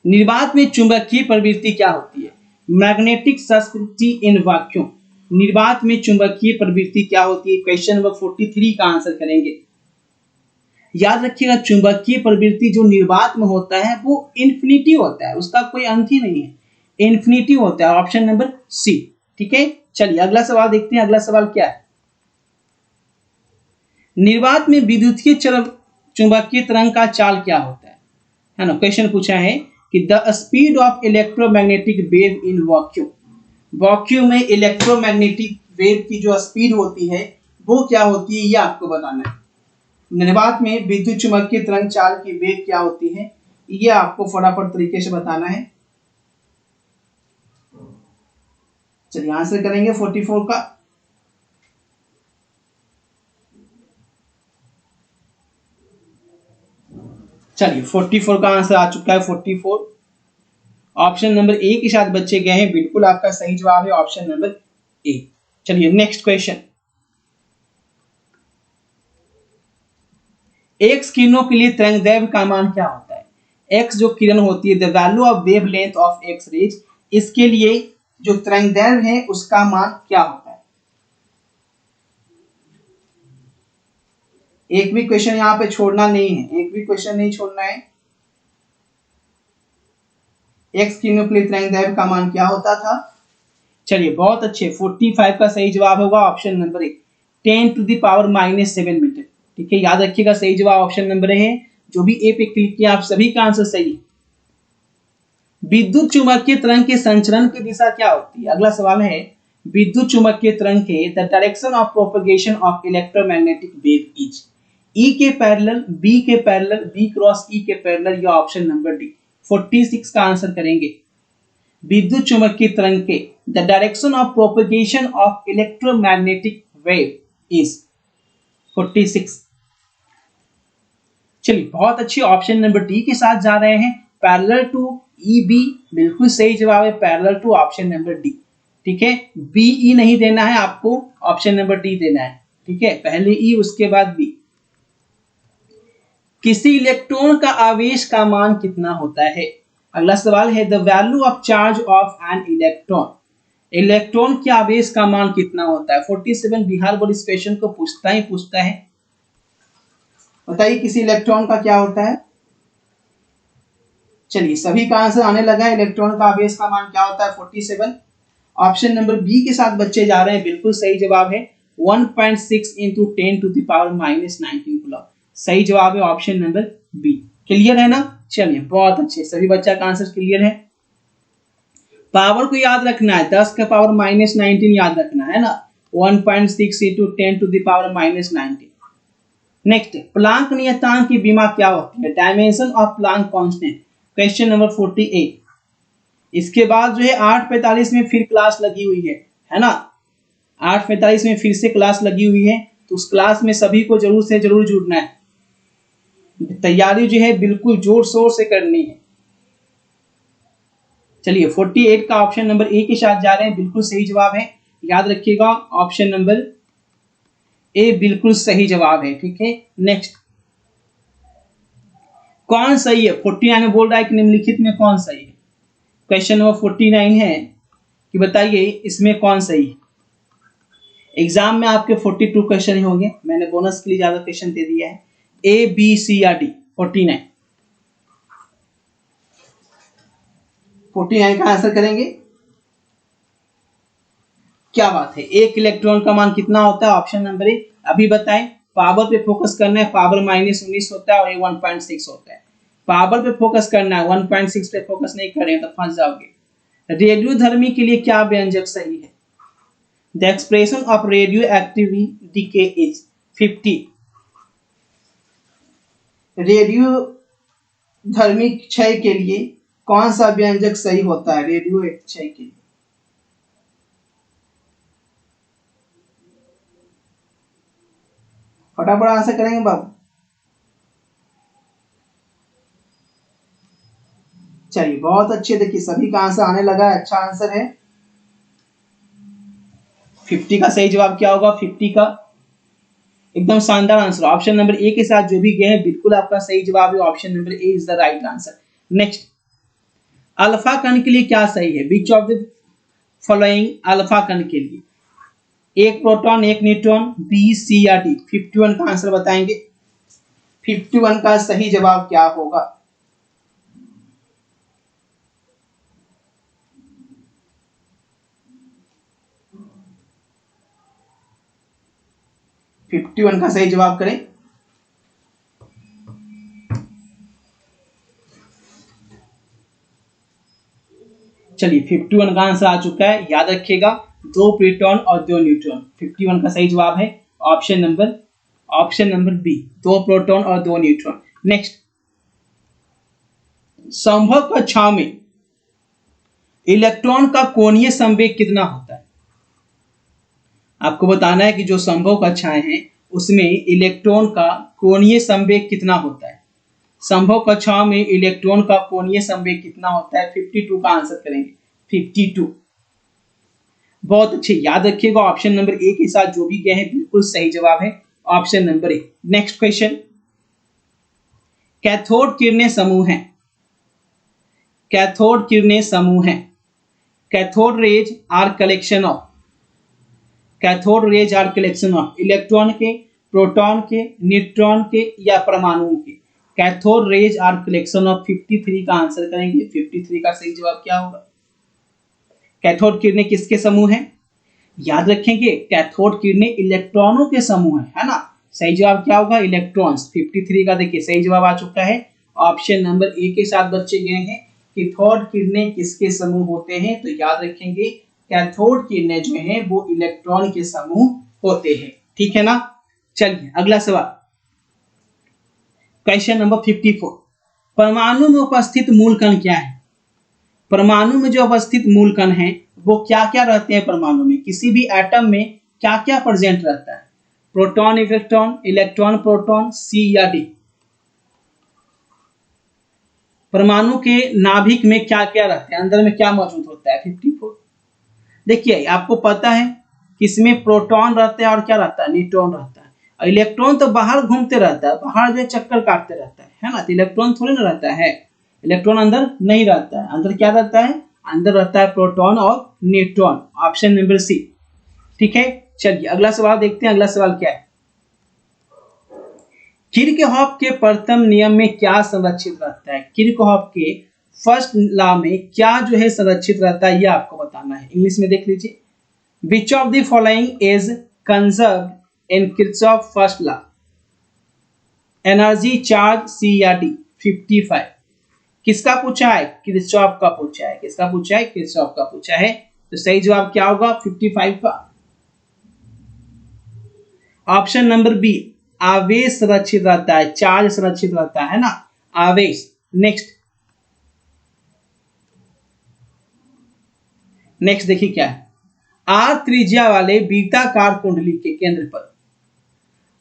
Speaker 1: निर्वात में चुंबकीय प्रवृत्ति क्या होती है? Magnetic susceptibility in vacuum. निर्वात में चुंबकीय प्रवृत्ति क्या होती है? क्वेश्चन नंबर 43 का आंसर करेंगे। याद रखिएगा, चुंबकीय प्रवृत्ति जो निर्वात में होता है वो इन्फिनिटी होता है, उसका कोई अंत ही नहीं है, इन्फिनिटी होता है। Option number C. ठीक है, चलिए अगला सवाल देखते हैं। अगला सवाल क्या है? निर्वात में विद्युतीय चुंबकीय तरंग का चाल क्या होता है ना? क्वेश्चन पूछा है कि the speed of electromagnetic wave in vacuum. Vacuum में इलेक्ट्रोमैग्नेटिक वेव की जो स्पीड होती है वो क्या होती है, ये आपको बताना है। निर्वात में विद्युत चुंबकीय तरंग चाल की वेग क्या होती है, ये आपको फटाफट तरीके से बताना है। चलिए आंसर करेंगे 44 का। चलिए 44 का आंसर आ चुका है। 44 ऑप्शन नंबर ए के साथ बच्चे गए हैं, बिल्कुल आपका सही जवाब है ऑप्शन नंबर ए। चलिए नेक्स्ट क्वेश्चन। एक्स किरणों के लिए तरंगदैर्घ्य का मान क्या होता है? एक्स जो किरण होती है, the value of wave length of X rays, इसके लिए जो तरंगदैर्घ्य है उसका मान क्या होता है? एक भी क्वेश्चन यहाँ पे छोड़ना नहीं है, एक भी क्वेश्चन नहीं छोड़ना है। एक्स किरणों के लिए तरंगदैर्घ्य का मान क्या होता था? चलिए बहुत अच्छे, 45 का सही जवाब होगा ऑप्शन नंबर ए, 10⁻⁻7 मीटर। ठीक है, याद रखिएगा सही जवाब ऑप्शन नंबर ए है। जो भी ए पे क्लिक किया आप सभी का आंसर सही है। विद्युत चुंबकीय तरंग के संचरण की दिशा क्या होती है? अगला सवाल है, विद्युत चुंबकीय तरंग के the direction of propagation of electromagnetic wave is. E के पैरेलल, बी के पैरेलल, बी क्रॉस ई के पैरेलल, या ऑप्शन नंबर डी। 46 का आंसर करेंगे। विद्युत चुंबकीय तरंग के the direction of propagation of electromagnetic wave is 46। चलिए बहुत अच्छी, ऑप्शन नंबर डी के साथ जा रहे हैं, पैरेलल टू ई बी, बिल्कुल सही जवाब है, parallel to option number D. ठीक है, बी ई नहीं देना है आपको, ऑप्शन नंबर डी देना है। ठीक है, पहले ई उसके बाद बी। किसी इलेक्ट्रॉन का आवेश का मान कितना होता है? अगला सवाल है, the value of charge of an electron. Electron के आवेश का मान कितना होता है? 47 बिहार बोर्ड इस क्वेश्चन को पूछता है। बताइए किसी इलेक्ट्रॉन का क्या होता है? चलिए सभी का आंसर आने लगा है। इलेक्ट्रॉन का आवेश का मान क्या होता है? 47। ऑप्शन नंबर बी के साथ बच्चे जा रहे हैं, बिल्कुल सही जवाब है 1.6 इंटू 10⁻⁻19 कूलम। सही जवाब है ऑप्शन नंबर बी। क्लियर है ना? चलिए बहुत अच्छे, सभी बच्चा का आंसर क्लियर है। पावर को याद रखना है, 10⁻⁻19 याद रखना है ना, 1.6 इंटू 10⁻⁻19। नेक्स्ट, प्लांक नियतांक की बीमा क्या होती है? Dimension of Planck constant, question number 48। इसके बाद जो है 8:45 में फिर क्लास लगी हुई है ना? 8:45 में फिर से क्लास लगी हुई है, तो उस क्लास में सभी को जरूर से जरूर जुड़ना है। तैयारी जो है बिल्कुल जोर शोर से करनी है। चलिए 48 का ऑप्शन नंबर ए के साथ जा रहे हैं, बिल्कुल सही जवाब है। याद रखिएगा ऑप्शन नंबर ए बिल्कुल सही जवाब है। ठीक है, नेक्स्ट, कौन सही है? 49 में बोल रहा है कि निम्नलिखित में कौन सही है? क्वेश्चन नंबर 49 है कि बताइए इसमें कौन सही है। एग्जाम में आपके 42 क्वेश्चन ही होंगे, मैंने बोनस के लिए ज्यादा क्वेश्चन दे दिया है। ए बी सी या डी? 49 का आंसर करेंगे। क्या बात है, एक इलेक्ट्रॉन का मान कितना होता है? ऑप्शन नंबर ए। अभी बताएं, पावर पे फोकस करना है, पावर -19 होता है और ये 1.6 होता है। पावर पे फोकस करना है, 1.6 पे फोकस नहीं करें तो फंस जाओगे। रेडियोधर्मी के लिए क्या व्यंजक सही है? The expression of radioactivity decay is 50। रेडियोधर्मी क्षय के लिए कौन सा व्यंजक सही होता है? रेडियो क्षय के लिए फटाफट आंसर करेंगे बाबू। चलिए बहुत अच्छे, देखिए सभी का आंसर आने लगा है, अच्छा आंसर है। 50 का सही जवाब क्या होगा? 50 का एकदम शानदार आंसर, ऑप्शन नंबर ए के साथ जो भी गए हैं बिल्कुल आपका सही जवाब है, option number A is the right answer. Next, alpha कण के लिए क्या सही है? Which of the following alpha कण के लिए? एक प्रोटॉन एक न्यूट्रॉन, बी सी या डी? 51 का आंसर बताएंगे। 51 का सही जवाब क्या होगा? फिफ्टी वन का सही जवाब करें। चलिए 51 का आंसर आ चुका है। याद रखिएगा, 2 प्रोटॉन और 2 न्यूट्रॉन। 51 का सही जवाब है ऑप्शन नंबर बी, 2 प्रोटॉन और 2 न्यूट्रॉन। नेक्स्ट, संभव कक्षाओं में इलेक्ट्रॉन का कोणीय संवेग कितना होता है? आपको बताना है कि जो संभव कक्षाएं हैं उसमें इलेक्ट्रॉन का कोणीय संवेग कितना होता है। संभव कक्षाओं में इलेक्ट्रॉन का कोणीय संवेग कितना होता है? 52 का आंसर करेंगे। 52। बहुत अच्छे, याद रखिएगा ऑप्शन नंबर ए के साथ जो भी गए हैं बिल्कुल सही जवाब है option number A. Next question, cathode किरणें समूह हैं। कैथोड किरणें समूह हैं। Cathode rays are collection of, cathode rays are collection of electron के, प्रोटॉन के, न्यूट्रॉन के या परमाणुओं के। Cathode rays are collection of. 53 का आंसर करेंगे। 53 का सही जवाब क्या होगा? कैथोड किरणें किसके समूह हैं? याद रखेंगे, कैथोड किरणें इलेक्ट्रॉनों के समूह है ना। सही जवाब क्या होगा? इलेक्ट्रॉन्स। 53 का देखिए सही जवाब आ चुका है ऑप्शन नंबर ए के साथ बच्चे गए हैं। कैथोड किरणें किसके समूह होते हैं? तो याद रखेंगे कैथोड किरणें जो हैं वो इलेक्ट्रॉन के समूह होते हैं। ठीक है ना। चलिए अगला सवाल, क्वेश्चन नंबर 54। परमाणु में उपस्थित मूल कण क्या है? परमाणु में जो उपस्थित मूल कण हैं वो क्या क्या रहते हैं? परमाणु में किसी भी एटम में क्या क्या प्रेजेंट रहता है? प्रोटॉन, इलेक्ट्रॉन, इलेक्ट्रॉन, प्रोटॉन, सी या डी? परमाणु के नाभिक में क्या क्या रहता है, अंदर में क्या मौजूद होता है? 54। देखिए आपको पता है किसमें प्रोटॉन रहता है और क्या रहता है? न्यूट्रॉन रहता है। और इलेक्ट्रॉन तो बाहर घूमते रहता है, बाहर जो चक्कर काटते रहता है ना। तो इलेक्ट्रॉन थोड़ी ना रहता है, इलेक्ट्रॉन अंदर नहीं रहता है। अंदर क्या रहता है? अंदर रहता है प्रोटॉन और न्यूट्रॉन। Option number C. ठीक है, चलिए अगला सवाल देखते हैं। अगला सवाल क्या है? किरचॉफ के प्रथम नियम में क्या संरक्षित रहता है? किरचॉफ के फर्स्ट लॉ में क्या जो है संरक्षित रहता है, यह आपको बताना है। इंग्लिश में देख लीजिए, which of the following is conserved in Kirchhoff first law? Energy, charge, C या डी? 55। किसका पूछा है? किरचॉफ का पूछा है। किसका पूछा है? किरचॉफ का पूछा है। तो सही जवाब क्या होगा 55 का? ऑप्शन नंबर बी, आवेश सुरक्षित रहता है, चार्ज सुरक्षित रहता है ना, आवेश। नेक्स्ट देखिए क्या है। आर त्रिज्या वाले वृत्ताकार कुंडली के केंद्र पर,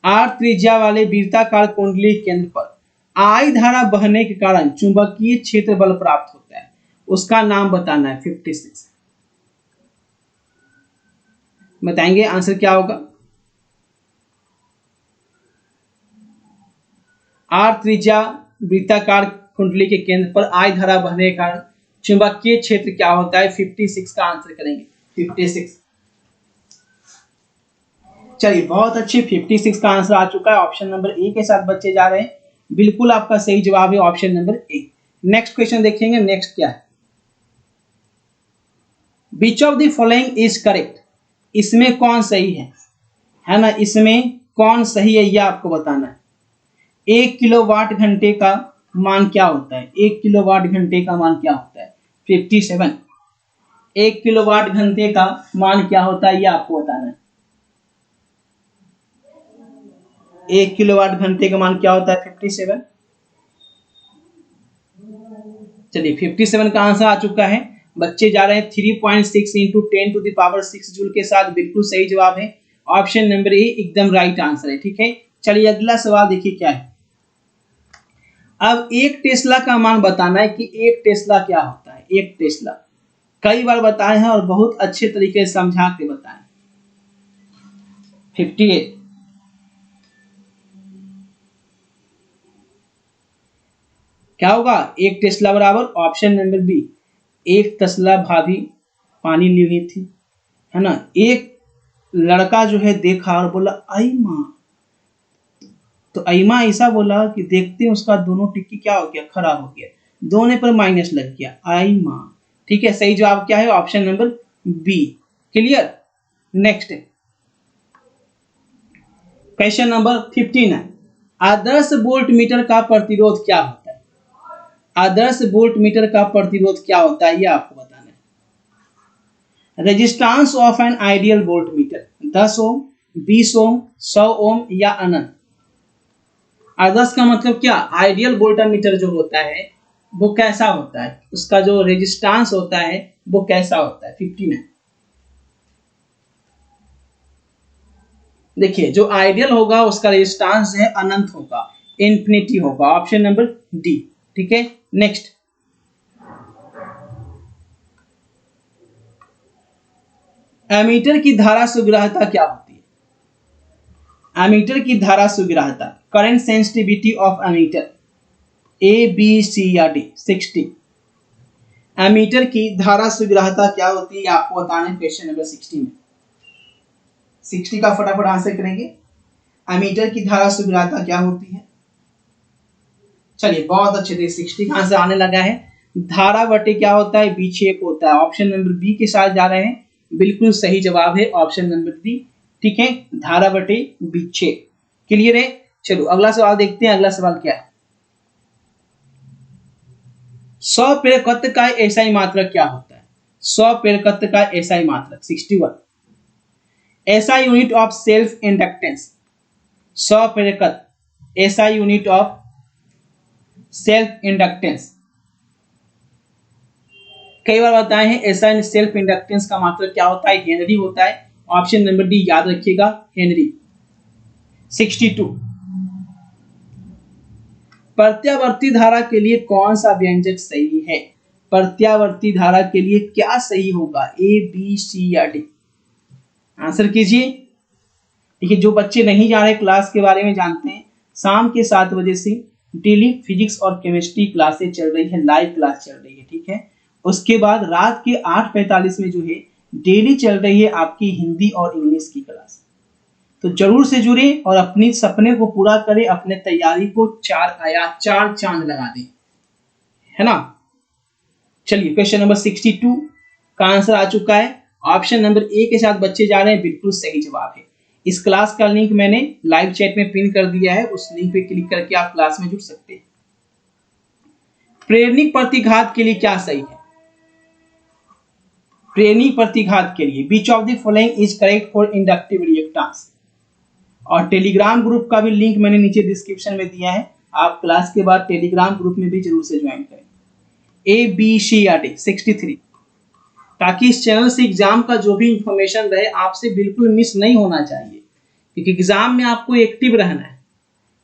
Speaker 1: आर त्रिज्या वाले वृत्ताकार कुंडली केंद्र पर आई धारा बहने के कारण चुंबकीय क्षेत्र बल प्राप्त होता है, उसका नाम बताना है। 56 बताएंगे आंसर क्या होगा? आर त्रिज्या वृत्ताकार कुंडली के केंद्र पर आई धारा बहने के कारण चुंबकीय क्षेत्र क्या होता है? 56 का आंसर करेंगे। 56। चलिए बहुत अच्छी, 56 का आंसर आ चुका है। ऑप्शन नंबर ए के साथ बच्चे जा रहे हैं। बिल्कुल आपका सही जवाब है option number A. Next question देखेंगे। नेक्स्ट क्या है? Which of the following is correct? इसमें कौन सही है ना। इसमें कौन सही है यह आपको बताना है। 1 किलोवाट घंटे का मान क्या होता है? 1 किलोवाट घंटे का मान क्या होता है? 57। 1 किलोवाट घंटे का मान क्या होता है यह आपको बताना है। 1 किलोवाट घंटे का मान क्या होता है? 57। चलिए 57 का आंसर आ चुका है। बच्चे जा रहे हैं 3.6 into 10 to the power 6 joule के साथ। बिल्कुल सही जवाब है ऑप्शन नंबर ए, एकदम राइट आंसर है। ठीक है, चलिए अगला सवाल देखिए क्या है। अब 1 टेस्ला का मान बताना है कि 1 टेस्ला क्या होता है। 1 टेस्ला कई बार बताए हैं और बहुत अच्छे तरीके से समझा के बताएं। 58। क्या होगा? 1 टेस्ला बराबर ऑप्शन नंबर बी एक तसला भाभी पानी ली हुई थी, है ना। एक लड़का जो है देखा और बोला आई माँ, तो अईमा ऐसा बोला कि देखते हैं उसका दोनों टिक्की क्या हो गया, खराब हो गया, दोनों पर माइनस लग गया, आई माँ। ठीक है, सही जवाब क्या है, option number B. Clear. Next question number 59, आदर्श वोल्ट मीटर का प्रतिरोध क्या होता है। आदर्श वोल्ट मीटर का प्रतिरोध क्या होता है, ये आपको बताना है। Resistance of an ideal volt meter, 10 ओम, 20 ओम, 100 ओम या अनंत। आदर्श का मतलब क्या, आइडियल वोल्टमीटर जो होता है वो कैसा होता है, उसका जो रेजिस्टेंस होता है वो कैसा होता है। 59 देखिए, जो आइडियल होगा उसका रेजिस्टेंस है अनंत होगा, इन्फिनिटी होगा, ऑप्शन नंबर डी। ठीक है। नेक्स्ट, एमीटर की धारा सुग्राह्यता क्या होती है। एमीटर की धारा सुग्राह्यता, current sensitivity of ammeter, A B C या डी। 60, एमीटर की धारा सुग्राह्यता क्या होती है आपको बताना है क्वेश्चन नंबर 60 में। 60 का फटाफट आंसर करेंगे। एमीटर की धारा सुग्राह्यता क्या होती है। चलिए बहुत अच्छे से 60 का आंसर आने लगा है। धारा बटे क्या होता है, विक्षेप होता है। ऑप्शन नंबर बी के साथ जा रहे हैं, बिल्कुल सही जवाब है ऑप्शन नंबर डी। ठीक है, धारा बटे विक्षेप। क्लियर है। चलो अगला सवाल देखते हैं। अगला सवाल क्या है, 100 प्रेरकत्व का एसआई मात्रक क्या होता है। 100 प्रेरकत्व का एसआई मात्रक, 61, SI unit of self inductance. 100 प्रेरकत्व SI unit of self inductance, कई बार बताए हैं। एसआई सेल्फ इंडक्टेंस का मात्रक क्या होता है, हेनरी होता है। ऑप्शन नंबर डी याद रखिएगा, हेनरी। 62, प्रत्यावर्ती धारा के लिए कौन सा व्यंजक सही है। प्रत्यावर्ती धारा के लिए क्या सही होगा, ए बी सी या डी। आंसर कीजिए। देखिए, जो बच्चे नहीं जा रहे क्लास के बारे में जानते हैं, शाम के 7 बजे से डेली फिजिक्स और केमिस्ट्री क्लासेस चल रही है, लाइव क्लास चल रही है। ठीक है, उसके बाद रात के 8:45 में जो है डेली चल रही है आपकी हिंदी और इंग्लिश की क्लास। तो जरूर से जुड़े और अपनी सपने को पूरा करें, अपने तैयारी को 4 चांद लगा दें, है ना। चलिए क्वेश्चन नंबर 62 का आंसर आ चुका है। ऑप्शन नंबर ए के साथ बच्चे जा रहे हैं, बिल्कुल सही जवाब है। इस क्लास का लिंक मैंने लाइव चैट में पिन कर दिया है, उस लिंक पे क्लिक करके आप क्लास में जुड़ सकते हैं। प्रेरणिक प्रतिघात के लिए क्या सही है। प्रेरणिक प्रतिघात के लिए विच of the following is correct for inductive reactance. और टेलीग्राम ग्रुप का भी लिंक मैंने नीचे डिस्क्रिप्शन में दिया है, आप क्लास के बाद टेलीग्राम ग्रुप में भी जरूर से ज्वाइन करें। ए बी सी या डी। 63, ताकि इस चैनल से एग्जाम का जो भी इंफॉर्मेशन रहे आपसे बिल्कुल मिस नहीं होना चाहिए, क्योंकि एग्जाम में आपको एक्टिव रहना है,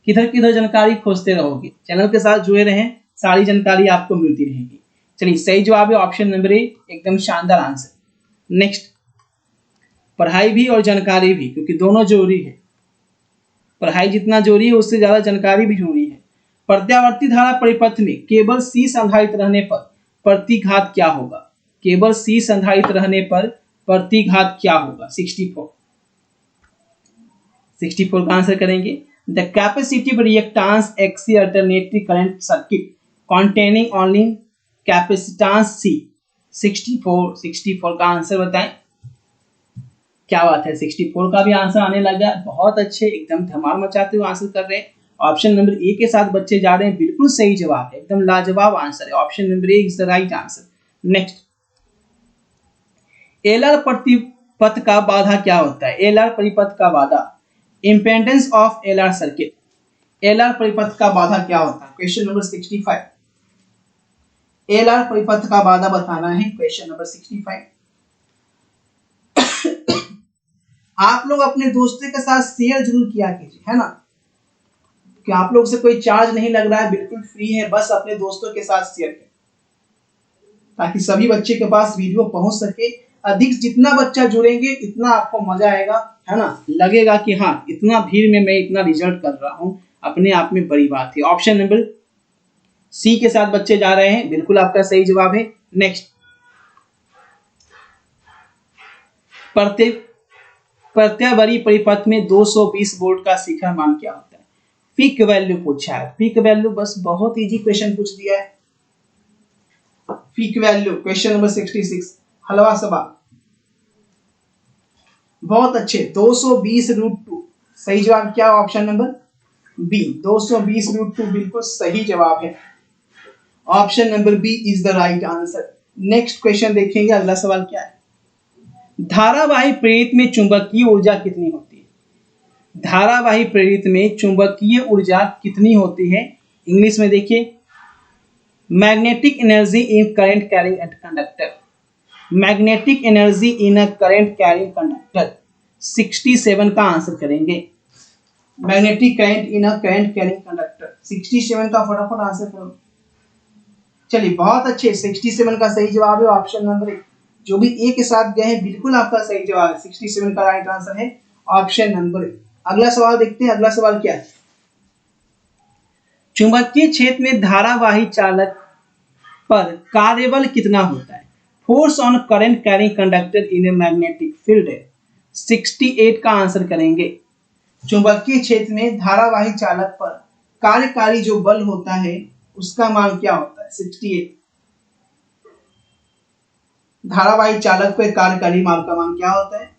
Speaker 1: किधर किधर जानकारी खोजते रहोगे। चैनल के साथ जुड़े रहें, सारी जानकारी आपको मिलती रहेगी। चलिए सही जवाब है ऑप्शन नंबर ए, एकदम शानदार आंसर। नेक्स्ट, पढ़ाई भी और जानकारी भी, क्योंकि दोनों जरूरी है। पढ़ाई जितना जरूरी है उससे ज्यादा जानकारी भी जरूरी है। प्रत्यावर्ती धारा परिपथ में केवल सी संधारित रहने पर प्रतिघात क्या होगा। केवल सी संधारित रहने पर प्रतिघात क्या होगा। 64 का आंसर करेंगे। The capacitive reactance X C alternating current circuit containing only capacitance C. 64 का आंसर बताएं। क्या बात है, 64 का भी आंसर आने लगा, बहुत अच्छे, एकदम धमाल मचाते हुए आंसर कर रहे हैं। ऑप्शन नंबर ए के साथ बच्चे जा रहे हैं, बिल्कुल सही जवाब है, एकदम लाजवाब आंसर है। Option number A is the right answer. Next, LR परिपथ का बाधा क्या होता है। एलआर परिपथ का बाधा, impedance of LR circuit. LR परिपथ का बाधा क्या होता है। क्वेश्चन नंबर 65, एलआर परिपथ का बाधा बताना है। Question number 65। आप लोग अपने दोस्तों के साथ शेयर जरूर किया कीजिए, है ना, कि आप लोग से कोई चार्ज नहीं लग रहा है, बिल्कुल फ्री है, बस अपने दोस्तों के साथ शेयर करें ताकि सभी बच्चे के पास वीडियो पहुंच सके। अधिक जितना बच्चा जुड़ेंगे इतना आपको मजा आएगा, है ना, लगेगा कि हाँ इतना भीड़ में मैं इतना रिजल्ट कर रहा हूं, अपने आप में बड़ी बात है। ऑप्शन नंबर सी के साथ बच्चे जा रहे हैं, बिल्कुल आपका सही जवाब है। नेक्स्ट, प्रत्यावर्ती परिपथ में 220 वोल्ट का शिखर मान क्या होता है? पीक वैल्यू पूछा है। पीक वैल्यू बस बहुत इजी क्वेश्चन पूछ दिया है। पीक वैल्यू क्वेश्चन नंबर 66 हलवा सवाल, बहुत अच्छे। 220√2 सही जवाब क्या? ऑप्शन नंबर बी 220√2 बिल्कुल सही जवाब है। Option number B is the right answer. Next question देखेंगे, अगला सवाल क्या है? धारावाही प्रेरित में चुंबकीय ऊर्जा कितनी होती है? धारावाही प्रेरित में चुंबकीय ऊर्जा कितनी होती है? इंग्लिश में देखिए, magnetic energy in current carrying conductor. Magnetic energy in a current carrying conductor 67 का आंसर करेंगे। Magnetic current in a current carrying conductor 67 का फटाफट आंसर करो। चलिए बहुत अच्छे, 67 का सही जवाब है ऑप्शन नंबर ए। जो भी ए के साथ गए हैं बिल्कुल आपका सही जवाब है। 67 का राइट आंसर है ऑप्शन नंबर ए। अगला सवाल देखते हैं, अगला सवाल क्या है? चुंबकीय क्षेत्र में धारावाही चालक पर कार्यबल कितना होता है? Force on current carrying conductor in a magnetic field है। 68 का आंसर करेंगे। चुंबकीय क्षेत्र में धारावाही चालक पर कार्यकारी जो बल होता है उसका मान क्या होता है? 68। धारावाही चालक पर कार्यकारी बल का मान क्या होता है?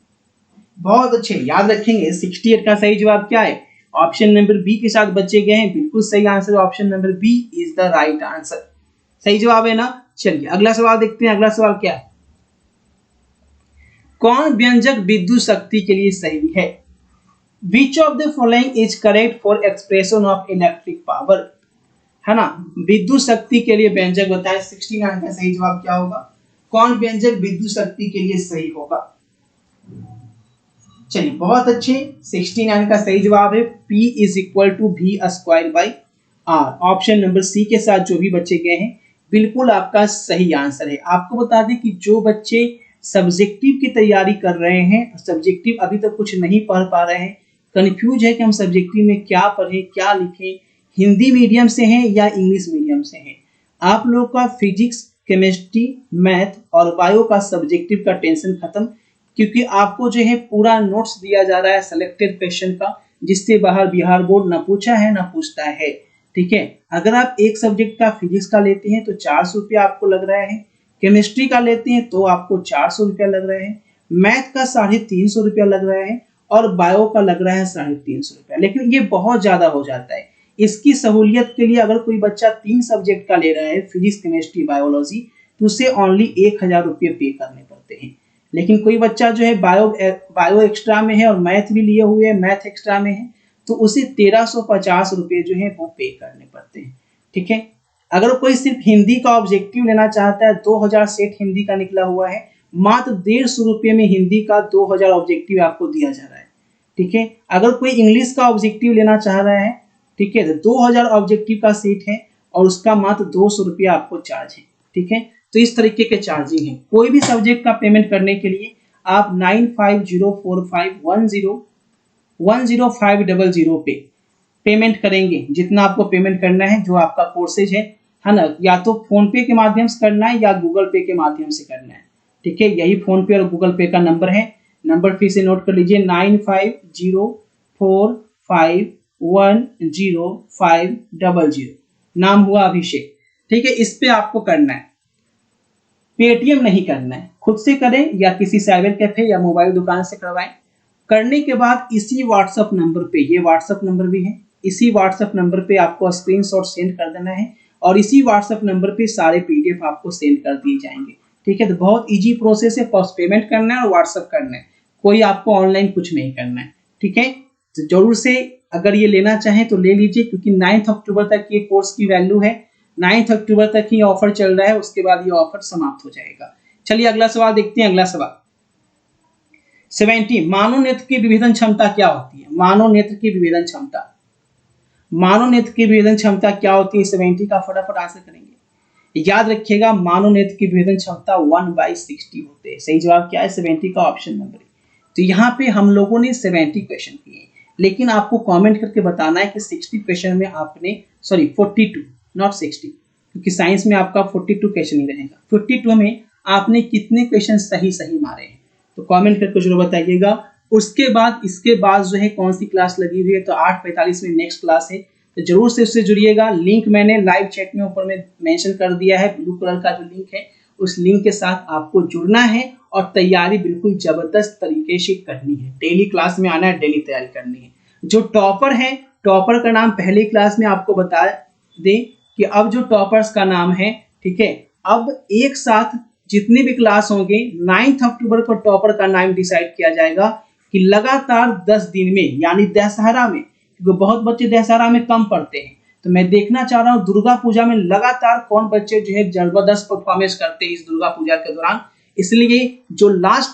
Speaker 1: बहुत अच्छे, याद रखेंगे। 68 का सही जवाब क्या है? ऑप्शन नंबर बी के साथ बच्चे गए हैं, बिल्कुल सही answer option number B is the right answer. सही जवाब है ना? चलिए अगला सवाल देखते हैं, अगला सवाल क्या है? कौन व्यंजक विद्युत शक्ति के लिए सही है? Which of the following is correct for expression of electric power? है ना, विद्युत शक्ति के लिए व्यंजक बताएं। 69 का सही जवाब क्या होगा? कौन व्यंजक विद्युत शक्ति के लिए सही होगा? चलिए बहुत अच्छे, 69 का सही जवाब है P = V² R। Option number C के साथ जो भी बच्चे गए हैं बिल्कुल आपका सही आंसर है। आपको बता दें कि जो बच्चे सब्जेक्टिव की तैयारी कर रहे हैं, सब्जेक्टिव अभी तक कुछ नहीं पढ़ पा रहे हैं, कंफ्यूज है कि हम सब्जेक्टिव में क्या पढ़ें क्या लिखें, हिंदी मीडियम से हैं या इंग्लिश मीडियम से हैं, आप लोग का फिजिक्स, केमिस्ट्री, मैथ और बायो का सब्जेक्टिव का टेंशन खत्म, क्योंकि आपको जो है पूरा नोट्स दिया जा रहा है सिलेक्टेड क्वेश्चन का, जिससे बाहर बिहार बोर्ड न पूछा है न पूछता है। ठीक है, अगर आप एक सब्जेक्ट का फिजिक्स का लेते हैं तो 400 रुपया आपको लग रहा है, केमिस्ट्री का लेते हैं तो आपको 400 रुपया लग रहा है, मैथ का 350 रुपया लग रहा है और बायो का लग रहा है 350 रुपया। लेकिन ये बहुत ज्यादा हो जाता है। इसकी सहूलियत के लिए अगर कोई बच्चा 3 सब्जेक्ट का ले रहा है, फिजिक्स, केमिस्ट्री, बायोलॉजी, तो उसे ओनली 1000 रुपये पे करने पड़ते हैं। लेकिन कोई बच्चा जो है बायो एक्स्ट्रा में है और मैथ भी लिए हुए है, मैथ एक्स्ट्रा में है, तो उसे 1350 रुपये जो है वो पे करने पड़ते हैं। ठीक है, अगर कोई सिर्फ हिंदी का ऑब्जेक्टिव लेना चाहता है, 2000 सेट हिंदी का निकला हुआ है, मात्र 150 रुपये में हिंदी का 2000 ऑब्जेक्टिव आपको दिया जा रहा है। ठीक है, अगर कोई इंग्लिश का ऑब्जेक्टिव लेना चाह रहा है, ठीक है, तो 2000 ऑब्जेक्टिव का सेट है और उसका मात्र 200 रुपया आपको चार्ज है। ठीक है, तो इस तरीके के चार्जिंग है। कोई भी सब्जेक्ट का पेमेंट करने के लिए आप 9504510500 पे पेमेंट करेंगे। जितना आपको पेमेंट करना है, जो आपका कोर्सेज है ना, या तो फोन पे के माध्यम से करना है या गूगल पे के माध्यम से करना है। ठीक है, यही फोन पे और गूगल पे का नंबर है। नंबर फिर से नोट कर लीजिए, 9504510500। नाम हुआ अभिषेक। ठीक है, इस पे आपको करना है, पेटीएम नहीं करना है, खुद से करें या किसी साइबर कैफे या मोबाइल दुकान से करवाएं। करने के बाद इसी व्हाट्सएप नंबर पे, ये व्हाट्सएप नंबर भी है, इसी व्हाट्सएप नंबर पे आपको स्क्रीनशॉट सेंड कर देना है और इसी व्हाट्सएप नंबर पे सारे पीडीएफ आपको सेंड कर दिए जाएंगे। ठीक है, तो बहुत इजी प्रोसेस है, फर्स्ट पेमेंट करना है और व्हाट्सएप करना है, कोई आपको ऑनलाइन कुछ नहीं करना है। ठीक है, तो जरूर से अगर ये लेना चाहें तो ले लीजिए, क्योंकि 9 अक्टूबर तक ये कोर्स की वैल्यू है। 9 अक्टूबर तक ही ऑफर चल रहा है, उसके बाद ये ऑफर समाप्त हो जाएगा। चलिए अगला सवाल देखते हैं। अगला सवाल 70, मानव नेत्र की विभेदन क्षमता क्या होती है? मानव नेत्र की विभेदन क्षमता, मानव नेत्र की विभेदन क्षमता क्या होती है? 70 का फटाफट आंसर करेंगे। याद रखिएगा, मानव नेत्र की विभेदन क्षमता 1/60 होते हैं। सही जवाब क्या है? 70 का ऑप्शन नंबर है। तो यहाँ पे हम लोगों ने 70 क्वेश्चन किए, लेकिन आपको कमेंट करके बताना है कि 60 क्वेश्चन में आपने 42 नॉट 60, क्योंकि साइंस में आपका 42 क्वेश्चन ही रहेगा। 42 में आपने कितने क्वेश्चन सही मारे हैं? तो कमेंट करके जरूर बताइएगा। उसके बाद इसके बाद जो है कौन सी क्लास लगी हुई है, तो 8:45 में नेक्स्ट क्लास है, तो जरूर से उससे जुड़िएगा। लिंक मैंने लाइव चैट में ऊपर में मेंशन कर दिया है, ब्लू कलर का जो लिंक है उस लिंक के साथ आपको जुड़ना है और तैयारी बिल्कुल जबरदस्त तरीके से करनी है। डेली क्लास में आना है, डेली तैयारी करनी है। जो टॉपर है, टॉपर का नाम पहले क्लास में आपको बता दें कि अब जो टॉपर्स का नाम है, ठीक है, अब एक साथ जितने भी क्लास होंगे 9 अक्टूबर को टॉपर का नाम डिसाइड किया जाएगा कि लगातार 10 दिन में, यानी दशहरा में, क्योंकि बहुत बच्चे दशहरा में कम पढ़ते हैं, तो मैं देखना चाह रहा हूँ दुर्गा पूजा में लगातार कौन बच्चे जो है जबरदस्त परफॉर्मेंस करते हैं इस दुर्गा पूजा के दौरान। इसलिए जो लास्ट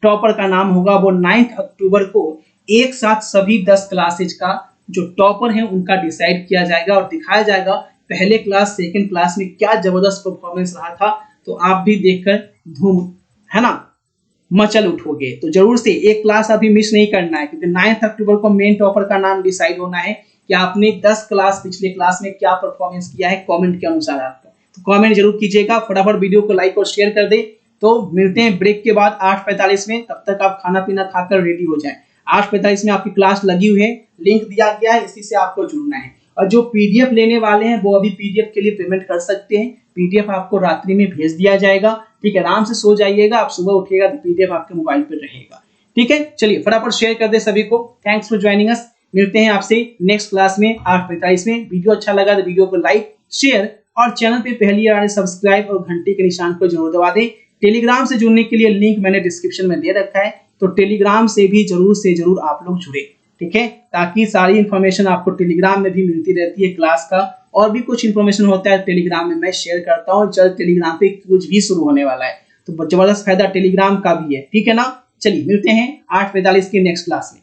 Speaker 1: टॉपर का नाम होगा वो 9 अक्टूबर को एक साथ सभी 10 क्लासेज का जो टॉपर है उनका डिसाइड किया जाएगा और दिखाया जाएगा पहले क्लास सेकंड क्लास में क्या जबरदस्त परफॉर्मेंस रहा था। तो आप भी देखकर धूम, है ना, मचल उठोगे। तो जरूर से एक क्लास अभी मिस नहीं करना है, क्योंकि 9 अक्टूबर को मेन टॉपर का नाम डिसाइड होना है कि आपने 10 क्लास पिछले क्लास में क्या परफॉर्मेंस किया है कमेंट के अनुसार आपका। तो कमेंट जरूर कीजिएगा, फटाफट वीडियो को लाइक और शेयर कर दे। तो मिलते हैं ब्रेक के बाद 8:45 में, तब तक आप खाना पीना खाकर रेडी हो जाएं। 8:45 में आपकी क्लास लगी हुई है, लिंक दिया गया है, इसी से आपको जुड़ना है। और जो पीडीएफ लेने वाले हैं वो अभी पीडीएफ के लिए पेमेंट कर सकते हैं। पीडीएफ आपको रात्रि में भेज दिया जाएगा, ठीक है, आराम से सो जाइएगा, आप सुबह उठिएगा तो पीडीएफ आपके मोबाइल पर रहेगा, ठीक है। चलिए फटाफट शेयर कर दे सभी को। Thanks for joining us. मिलते हैं आपसे नेक्स्ट क्लास में 8:45 में। वीडियो अच्छा लगा तो वीडियो को लाइक शेयर और चैनल पे पहली बार सब्सक्राइब और घंटी के निशान को जरूर दबा दें। टेलीग्राम से जुड़ने के लिए लिंक मैंने डिस्क्रिप्शन में दे रखा है, तो टेलीग्राम से भी जरूर से जरूर आप लोग जुड़े, ठीक है, ताकि सारी इन्फॉर्मेशन आपको टेलीग्राम में भी मिलती रहती है क्लास का। और भी कुछ इन्फॉर्मेशन होता है टेलीग्राम में मैं शेयर करता हूँ। जल्द टेलीग्राम पे कुछ भी शुरू होने वाला है, तो जबरदस्त फायदा टेलीग्राम का भी है, ठीक है ना। चलिए मिलते हैं 8:45 की नेक्स्ट क्लास में।